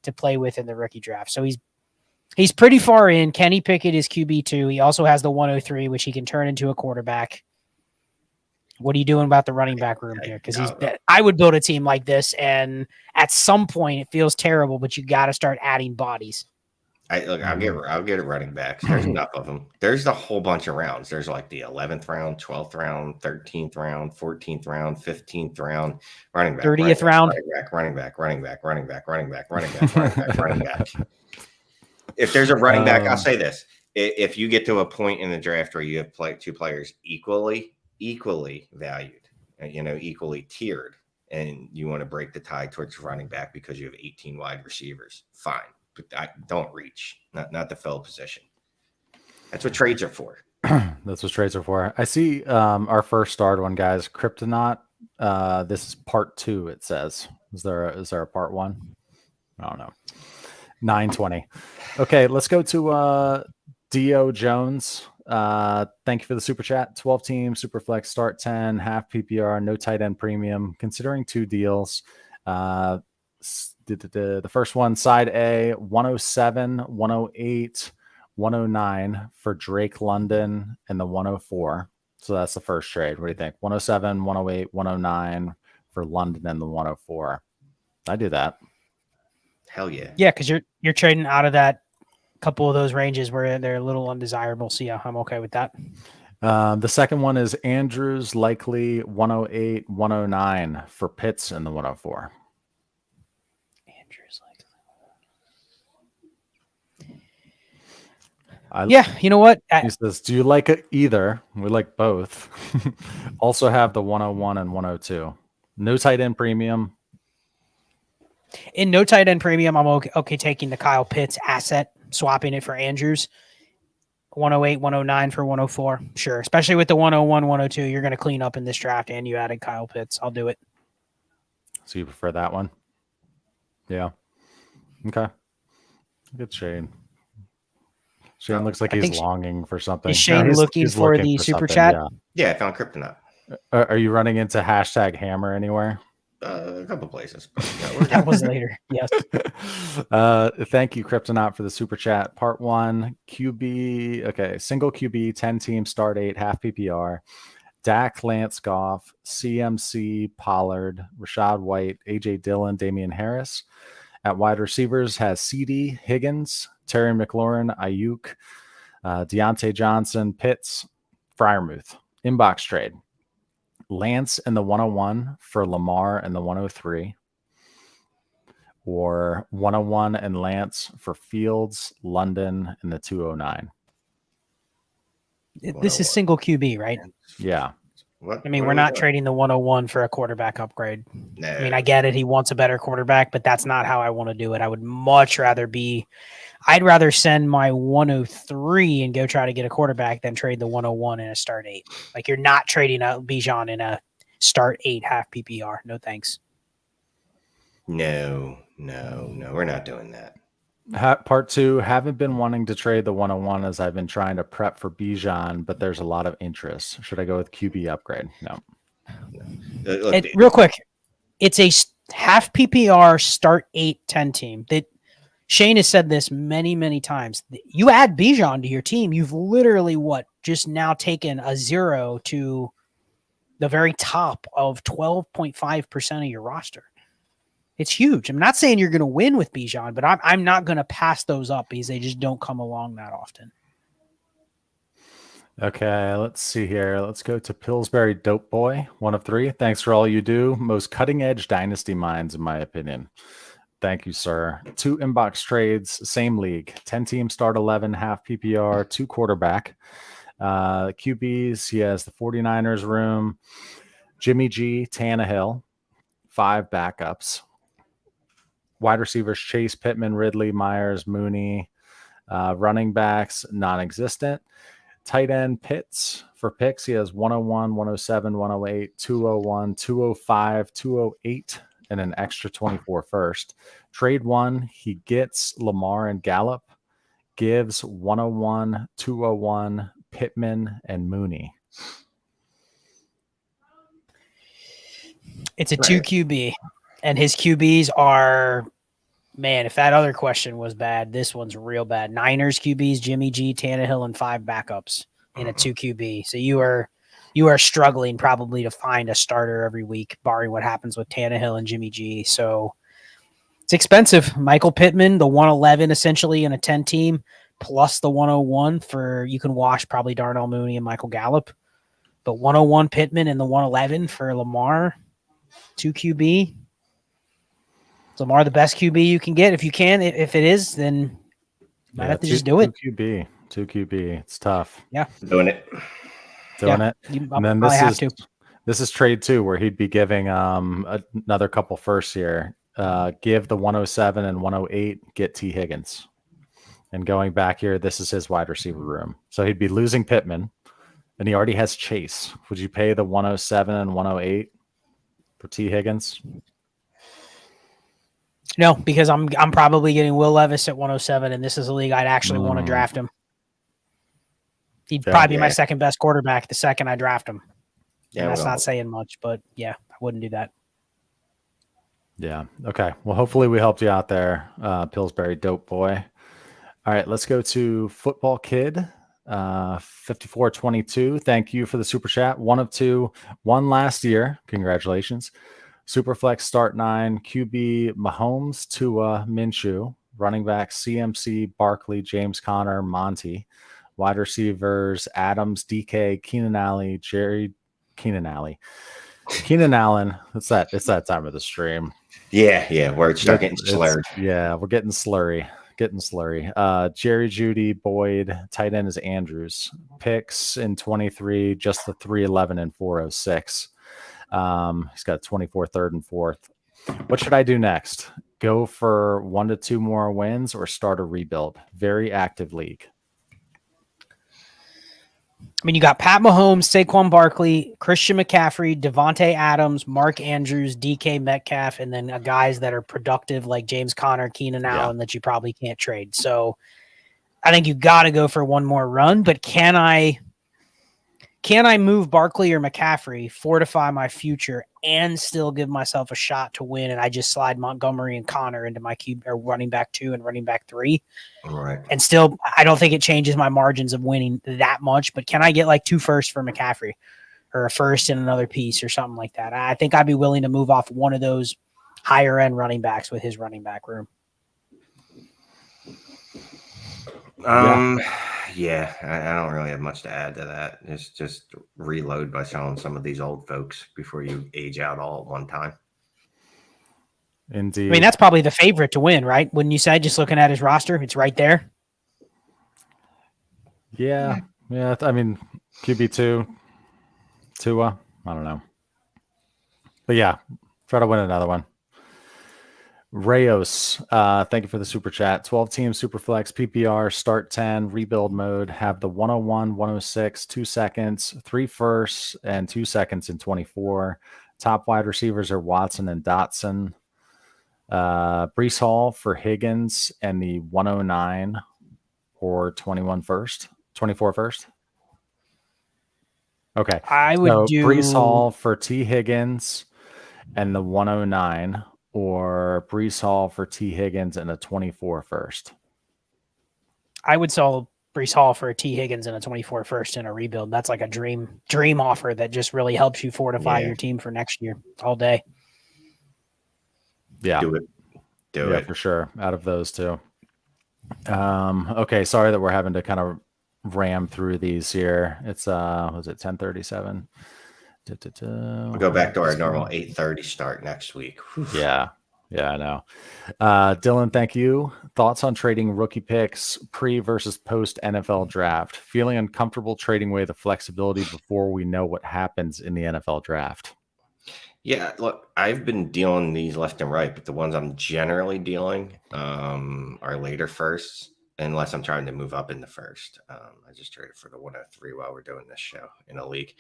B: to play with in the rookie draft. So he's pretty far in. Kenny Pickett is QB2. He also has the 103, which he can turn into a quarterback. What are you doing about the running back room here? Because I would build a team like this, and at some point it feels terrible, but you got to start adding bodies.
C: I'll get running backs. There's enough of them. There's a whole bunch of rounds. There's like the 11th round, 12th round, 13th round, 14th round, 15th round, running back,
B: 30th round,
C: running back. If there's a running back, I'll say this: if you get to a point in the draft where you have two players equally valued, equally tiered, and you want to break the tie towards running back because you have 18 wide receivers, fine. But don't reach, not the fill position. That's what trades are for.
A: That's what trades are for. I see our first starred one, guys. Kryptonaut. This is part 2. It says. Is there a part 1? I don't know. 920. Okay, let's go to Dio Jones. Thank you for the super chat. 12 team, Superflex, start 10, half PPR, no tight end premium. Considering 2 deals. The first one, side A, 107, 108, 109 for Drake London, and the 104. So that's the first trade. What do you think? 107, 108, 109 for London and the 104. I do that.
C: Hell yeah.
B: Yeah, because you're trading out of that couple of those ranges where they're a little undesirable. So yeah, I'm okay with that.
A: The second one is Andrews, likely 108, 109 for Pitts and the 104.
B: Yeah, you know what?
A: He says, do you like it either? We like both. Also have the 101 and 102. No tight end premium.
B: In no tight end premium, I'm okay taking the Kyle Pitts asset, swapping it for Andrews. 108, 109 for 104. Sure. Especially with the 101, 102, you're going to clean up in this draft, and you added Kyle Pitts. I'll do it.
A: So you prefer that one? Yeah. Okay. Good Shane. Shane looks like he's longing for something.
B: Is Shane looking for the super chat?
C: Yeah, I found Kryptonaut.
A: Are you running into hashtag hammer anywhere?
C: A couple places.
B: That was later. Yes.
A: Thank you, Kryptonaut, for the super chat. Part 1, QB. Okay, single QB, 10 team, start 8, half PPR. Dak, Lance Goff, CMC, Pollard, Rashad White, AJ Dillon, Damian Harris. At wide receivers has CeeDee, Higgins, Terry McLaurin, Ayuk, Deontay Johnson, Pitts, Freiermuth. Inbox trade. Lance in the 101 for Lamar in the 103, or 101 and Lance for Fields, London in the 209.
B: This is single QB, right?
A: Yeah.
B: We're not trading the 101 for a quarterback upgrade.
C: No.
B: I mean, I get it. He wants a better quarterback, but that's not how I want to do it. I would much rather I'd rather send my 103 and go try to get a quarterback than trade the 101 in a start 8. Like, you're not trading a Bijan in a start 8 half PPR. No thanks.
C: No, we're not doing that.
A: Part 2, haven't been wanting to trade the 101 as I've been trying to prep for Bijan, but there's a lot of interest. Should I go with QB upgrade? No.
B: Real quick, it's a half PPR start 8-10 team. That Shane has said this many, many times. You add Bijan to your team, you've literally just now taken a 0 to the very top of 12.5% of your roster. It's huge. I'm not saying you're going to win with Bijan, but I'm not going to pass those up because they just don't come along that often.
A: Okay, let's see here. Let's go to Pillsbury Dope Boy, 1 of 3. Thanks for all you do. Most cutting-edge dynasty minds, in my opinion. Thank you, sir. 2 inbox trades, same league. 10-team start 11, half PPR, 2 quarterback. QBs, he has the 49ers room. Jimmy G, Tannehill, 5 backups. Wide receivers, Chase, Pittman, Ridley, Myers, Mooney. Running backs, non-existent. Tight end, Pitts. For picks, he has 101, 107, 108, 201, 205, 208, and an extra 24 first. Trade 1, he gets Lamar and Gallup. Gives 101, 201, Pittman, and Mooney.
B: It's a 2 QB. And his QBs are, man, if that other question was bad, this one's real bad. Niners QBs, Jimmy G, Tannehill, and 5 backups in a 2 QB. So you are struggling probably to find a starter every week, barring what happens with Tannehill and Jimmy G. So it's expensive. Michael Pittman, the 111 essentially in a 10 team, plus the 101 you can wash probably Darnell Mooney and Michael Gallup. But 101 Pittman and the 111 for Lamar, 2 QB. Lamar, the best QB you can get. If you can, if it is, then you might have to just do it.
A: 2 QB. It's tough.
B: Yeah.
C: Doing it.
A: And then this is trade 2, where he'd be giving another couple firsts here. Give the 107 and 108, get T. Higgins. And going back here, this is his wide receiver room. So he'd be losing Pittman, and he already has Chase. Would you pay the 107 and 108 for T. Higgins?
B: No, because I'm probably getting Will Levis at 107, and this is a league I'd actually want to draft him. He'd probably be my second best quarterback the second I draft him. Yeah, and that's not saying much, but yeah, I wouldn't do that.
A: Yeah. Okay. Well, hopefully we helped you out there, Pillsbury Dope Boy. All right, let's go to Football Kid, 5422. Thank you for the super chat. 1 of 2, 1 last year. Congratulations. Superflex start 9, QB Mahomes, Tua, Minshew, running back CMC, Barkley, James Conner, Monty, wide receivers Adams, DK, Keenan Allen. It's that time of the stream.
C: Yeah, where it's starting getting slurred.
A: We're getting slurry. Jerry, Judy, Boyd. Tight end is Andrews. Picks in 23, just the 311 and 406. He's got 24, 3rd, and 4th. What should I do next? Go for 1 to 2 more wins or start a rebuild? Very active league.
B: I mean, you got Pat Mahomes, Saquon Barkley, Christian McCaffrey, Davante Adams, Mark Andrews, DK Metcalf, and then guys that are productive like James Conner, Keenan Allen that you probably can't trade. So I think you got to go for one more run, but can I move Barkley or McCaffrey, fortify my future, and still give myself a shot to win? And I just slide Montgomery and Connor into my QB or running back 2 and running back 3.
C: All right.
B: And still, I don't think it changes my margins of winning that much, but can I get like 2 firsts for McCaffrey or a first and another piece or something like that? I think I'd be willing to move off one of those higher end running backs with his running back room.
C: Yeah, I don't really have much to add to that. It's just reload by selling some of these old folks before you age out all at one time.
A: Indeed.
B: I mean, that's probably the favorite to win, right? Wouldn't you say, just looking at his roster, it's right there?
A: Yeah. I mean, QB2, Tua, I don't know. But yeah, try to win another one. Rayos, thank you for the super chat. 12-team Superflex, PPR, start 10, rebuild mode, have the 101, 106, 2 seconds, 3 firsts, and 2 seconds in 24. Top wide receivers are Watson and Dotson. Brees Hall for Higgins and the 109 or 21 first, 24 first. Okay.
B: I would do
A: Brees Hall for T. Higgins and the 109, or Brees Hall for T. Higgins and a 24 first.
B: I would sell Brees Hall for a T. Higgins and a 24 first in a rebuild. That's like a dream offer that just really helps you fortify your team for next year all day.
A: Yeah.
C: Do it
A: for sure. Out of those two. Okay. Sorry that we're having to kind of ram through these here. It's was it 10:37?
C: We'll go back to our normal 8:30 start next week. Whew.
A: Yeah, I know. Dylan, thank you. Thoughts on trading rookie picks pre versus post NFL draft? Feeling uncomfortable trading away the flexibility before we know what happens in the NFL draft.
C: Yeah, look, I've been dealing these left and right, but the ones I'm generally dealing are later firsts, unless I'm trying to move up in the first. I just traded for the 103 while we're doing this show in a league.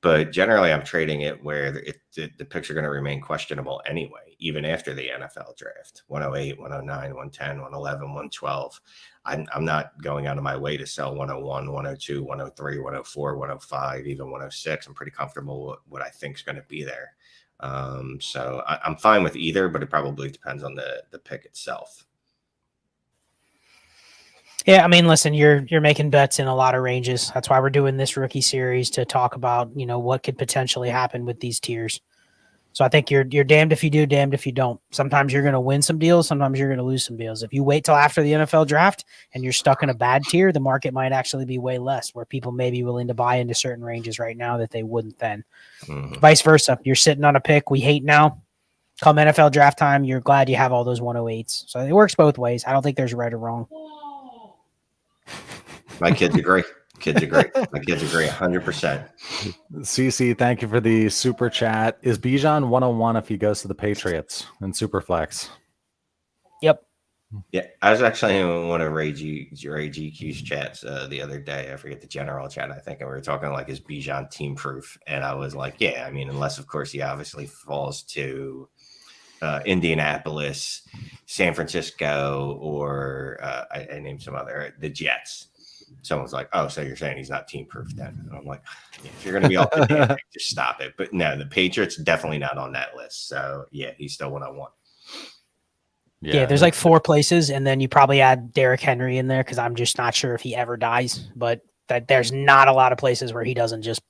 C: But generally, I'm trading it where the picks are going to remain questionable anyway, even after the NFL draft. 108, 109, 110, 111, 112. I'm not going out of my way to sell 101, 102, 103, 104, 105, even 106. I'm pretty comfortable with what I think is going to be there. So I'm fine with either, but it probably depends on the pick itself.
B: Yeah, I mean, listen, you're making bets in a lot of ranges. That's why we're doing this rookie series, to talk about, what could potentially happen with these tiers. So I think you're damned if you do, damned if you don't. Sometimes you're going to win some deals. Sometimes you're going to lose some deals. If you wait till after the NFL draft and you're stuck in a bad tier, the market might actually be way less, where people may be willing to buy into certain ranges right now that they wouldn't then. Mm-hmm. Vice versa. You're sitting on a pick we hate now. Come NFL draft time, you're glad you have all those 108s. So it works both ways. I don't think there's right or wrong.
C: My kids agree. My kids agree 100%.
A: CC, thank you for the super chat. Is Bijan 101 if he goes to the Patriots in Superflex?
B: Yep.
C: Yeah, I was actually in one of Ray GQ's chats the other day. I forget the general chat, I think, and we were talking like, is Bijan team proof? And I was like, yeah, I mean, unless of course he obviously falls to Indianapolis, San Francisco, or I named some other, the Jets. Someone's like, oh, so you're saying he's not team proof then? And I'm like, yeah, if you're going to be off the damn, just stop it. But no, the Patriots definitely not on that list. So yeah, he's still 101.
B: Yeah, there's like 4 places, and then you probably add Derrick Henry in there because I'm just not sure if he ever dies. But that there's not a lot of places where he doesn't just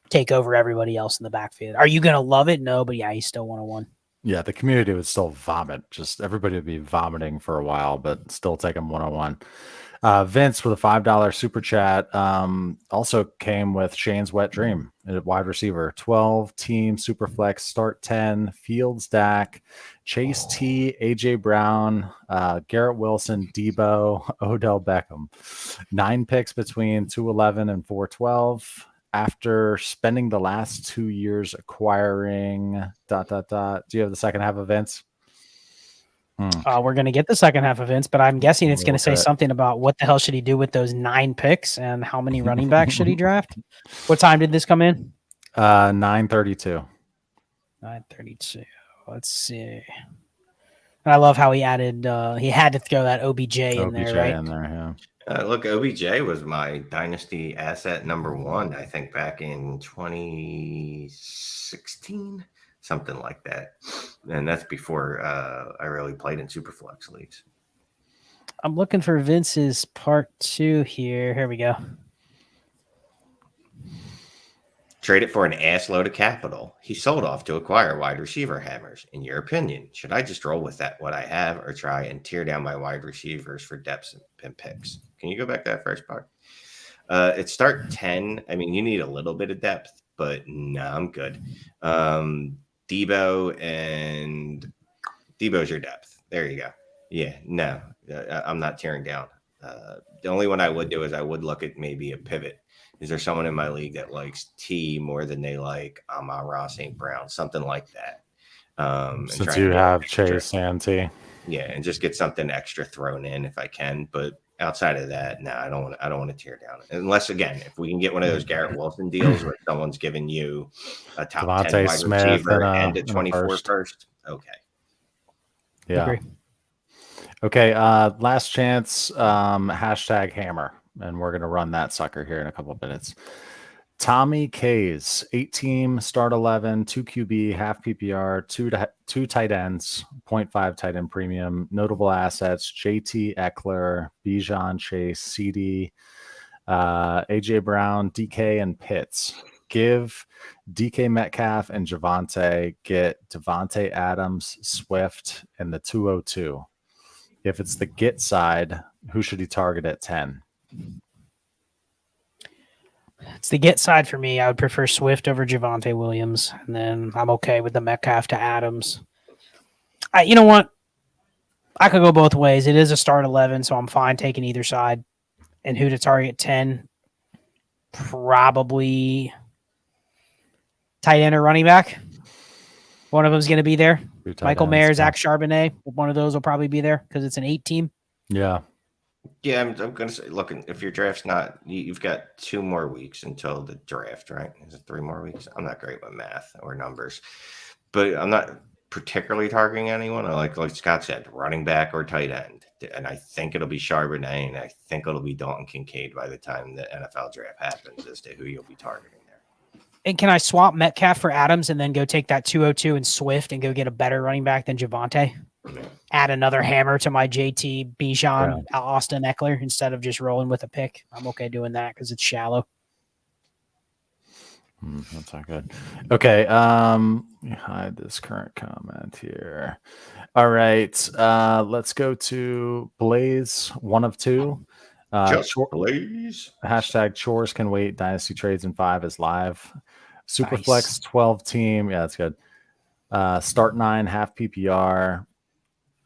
B: take over everybody else in the backfield. Are you going to love it? No, but yeah, he's still 101.
A: Yeah, the community would still vomit. Just everybody would be vomiting for a while, but still take him 101. Vince with a $5 super chat also came with Shane's wet dream at wide receiver. 12-team Superflex, start 10, Fields, Dak, Chase T, AJ Brown, Garrett Wilson, Debo, Odell Beckham. 9 picks between 211 and 412. After spending the last 2 years acquiring ... Do you have the second half of Vince?
B: We're going to get the second half of Vince, but I'm guessing it's going to say something about what the hell should he do with those 9 picks and how many running backs should he draft? What time did this come in?
A: 9:32.
B: 9:32. Let's see. And I love how he added. He had to throw that OBJ in there, right?
A: Yeah.
C: Look, OBJ was my dynasty asset number 1, I think, back in 2016. Something like that. And that's before I really played in Superflex leagues.
B: I'm looking for Vince's part 2 here. Here we go.
C: Trade it for an ass load of capital. He sold off to acquire wide receiver hammers. In your opinion, should I just roll with that, what I have, or try and tear down my wide receivers for depths and picks? Can you go back to that first part? It start 10. I mean, you need a little bit of depth, but no, I'm good. Debo's your depth. There you go. Yeah, no, I'm not tearing down. The only one I would do is I would look at maybe a pivot. Is there someone in my league that likes T more than they like Amon-Ra St. Brown, something like that?
A: Since you have Chase and T.
C: Yeah, and just get something extra thrown in if I can. But outside of that, no, I don't want to tear down. Unless, again, if we can get one of those Garrett Wilson deals where someone's giving you a top
A: Davante
C: 10 wide
A: Smith
C: receiver and a 24 first. Okay.
A: Yeah.
B: Agree.
A: Okay, last chance, hashtag hammer. And we're going to run that sucker here in a couple of minutes. Tommy K's 8-team, start 11, 2 QB, half PPR, two tight ends, 0.5 tight end premium, notable assets, JT Eckler, Bijan, Chase, CeeDee, AJ Brown, DK, and Pitts. Give DK Metcalf and Javonte, get Davante Adams, Swift, and the 202. If it's the get side, who should he target at 10?
B: It's the get side for me. I would prefer Swift over Javonte Williams, and then I'm okay with the Metcalf to Adams. You know what? I could go both ways. It is a start 11, so I'm fine taking either side. And who to target 10? Probably tight end or running back. One of them's going to be there. Michael Mayer, Zach Charbonnet. One of those will probably be there because it's an 8-team.
A: Yeah.
C: Yeah, I'm going to say, look, if your draft's not, you've got 2 more weeks until the draft, right? Is it 3 more weeks? I'm not great with math or numbers, but I'm not particularly targeting anyone. I like Scott said, running back or tight end. And I think it'll be Charbonnet, and I think it'll be Dalton Kincaid by the time the NFL draft happens as to who you'll be targeting there.
B: And can I swap Metcalf for Adams and then go take that 202 and Swift and go get a better running back than Javonte? Add another hammer to my JT, Bijan, Austin Eckler instead of just rolling with a pick. I'm okay doing that because it's shallow.
A: That's not good. Okay. Hide this current comment here. All right. Let's go to Blaze 1 of 2.
C: Blaze.
A: Hashtag chores can wait. Dynasty Trades in 5 is live. Superflex 12 team. Yeah, that's good. Start 9, half PPR.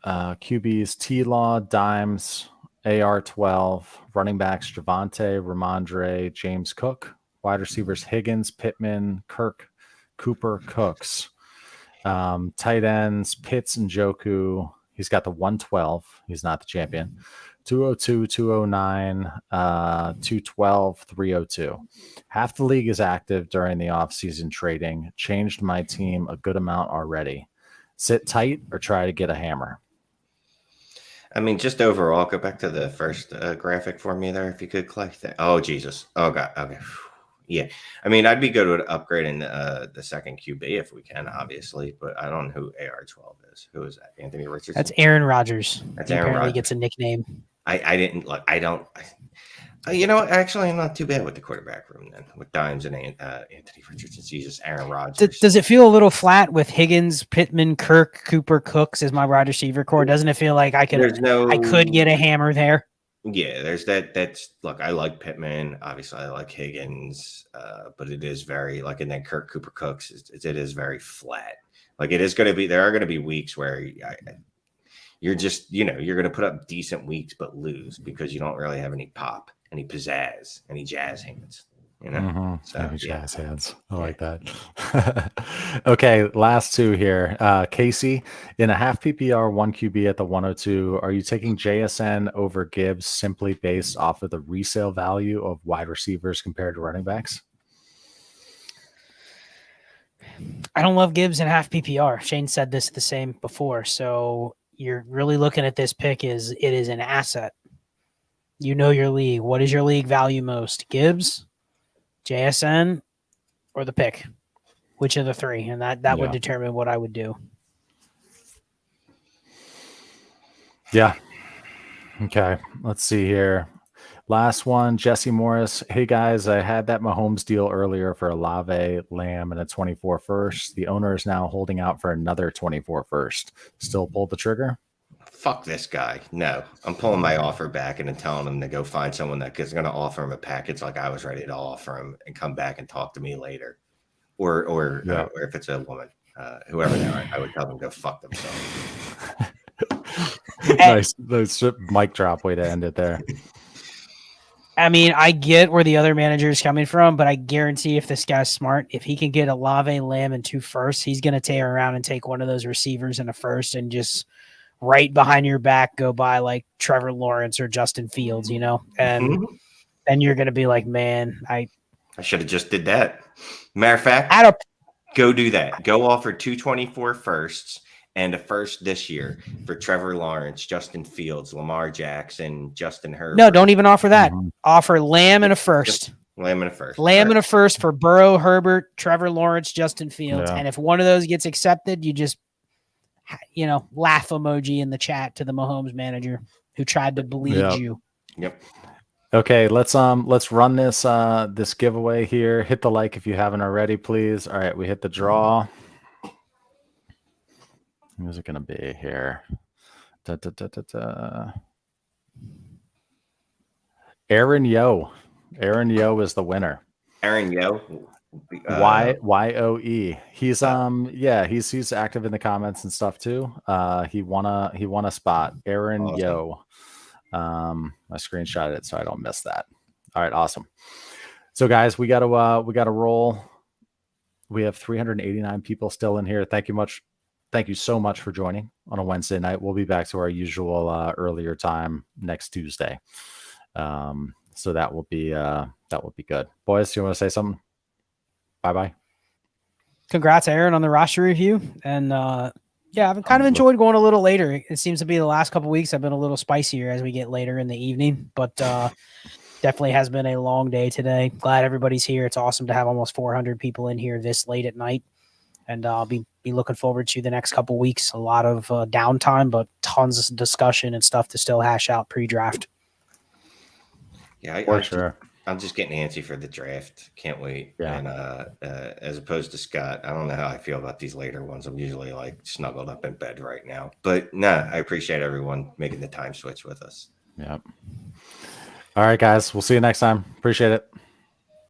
A: QBs T-Law, Dimes, AR12, running backs Javonte, Ramondre, James Cook, wide receivers Higgins, Pittman, Kirk, Cooper, Cooks, tight ends Pitts and Njoku. He's got the 112. He's not the champion. 202, 209, 212, 302. Half the league is active during the offseason trading. Changed my team a good amount already. Sit tight or try to get a hammer.
C: I mean, just overall, go back to the first graphic for me there, if you could click that. Oh, Jesus. Oh, God. Okay. Yeah. I mean, I'd be good with upgrading the second QB if we can, obviously, but I don't know who AR12 is. Who is that? Anthony Richardson?
B: That's Aaron Rodgers.
C: That's
B: he
C: Aaron
B: apparently
C: Rodgers.
B: Gets a nickname.
C: I didn't look. I don't. You know, actually, I'm not too bad with the quarterback room then, with Dimes and Anthony Richardson. Jesus, Aaron Rodgers.
B: Does it feel a little flat with Higgins, Pittman, Kirk, Cooper, Cooks as my wide receiver core? Doesn't it feel like I could get a hammer there?
C: Yeah, there's that. That's look. I like Pittman. Obviously, I like Higgins, but it is very like, and then Kirk, Cooper, Cooks. It is very flat. Like it is going to be. There are going to be weeks where you're just, you're going to put up decent weeks but lose because you don't really have any pop, any pizzazz, any jazz hands. So,
A: jazz hands. I like that. Okay, last 2 here. Casey, in a half PPR 1 QB at the 102, are you taking JSN over Gibbs simply based off of the resale value of wide receivers compared to running backs?
B: I don't love Gibbs in half PPR. Shane said this the same before. So you're really looking at this pick it is an asset. You know your league. What is your league value most? Gibbs, JSN, or the pick? Which of the 3? And that would determine what I would do. Yeah.
A: Okay. Let's see here. Last one, Jesse Morris. Hey guys, I had that Mahomes deal earlier for Olave, Lamb, and a 24 first. The owner is now holding out for another 24 first. Still pull the trigger?
C: fuck this guy. No, I'm pulling my offer back and then telling him to go find someone that is going to offer him a package like I was ready to offer him and come back and talk to me later. Or if it's a woman, whoever they are, I would tell them to go fuck themselves.
A: Nice mic drop way to end it there.
B: I mean, I get where the other manager is coming from, but I guarantee if this guy's smart, if he can get Olave, Lamb, and 2 firsts, he's going to tear around and take one of those receivers in a first and just right behind your back go by like Trevor Lawrence or Justin Fields, and then you're going to be like, man, I
C: should have just did that. Matter of fact, go do that. Go offer 224 firsts and a first this year for Trevor Lawrence, Justin Fields, Lamar Jackson, Justin Herbert.
B: No, don't even offer that. Offer Lamb and a first.
C: Lamb and a first.
B: Lamb and a first for Burrow, Herbert, Trevor Lawrence, Justin Fields. Yeah. And if one of those gets accepted, you just, laugh emoji in the chat to the Mahomes manager who tried to bleed you.
C: Yep.
A: Okay, let's run this this giveaway here. Hit the like if you haven't already, please. All right, we hit the draw. Who's it gonna be here? Aaron Yo. Aaron Yo is the winner.
C: Aaron Yo.
A: Yoe. He's he's active in the comments and stuff too. He won a spot. Aaron Yo. I screenshotted it so I don't miss that. All right, awesome. So guys, we gotta roll. We have 389 people still in here. Thank you so much for joining on a Wednesday night. We'll be back to our usual earlier time next Tuesday. So that will be good. Boys, you want to say something? Bye-bye.
B: Congrats, Aaron, on the roster review. And I've kind of enjoyed going a little later. It seems to be the last couple of weeks have been a little spicier as we get later in the evening, but definitely has been a long day today. Glad everybody's here. It's awesome to have almost 400 people in here this late at night. And I'll be looking forward to the next couple of weeks. A lot of downtime, but tons of discussion and stuff to still hash out pre-draft.
C: Yeah,
A: sure.
C: I'm just getting antsy for the draft. Can't wait.
A: Yeah.
C: And as opposed to Scott, I don't know how I feel about these later ones. I'm usually like snuggled up in bed right now. But I appreciate everyone making the time switch with us.
A: Yep. All right, guys. We'll see you next time. Appreciate it.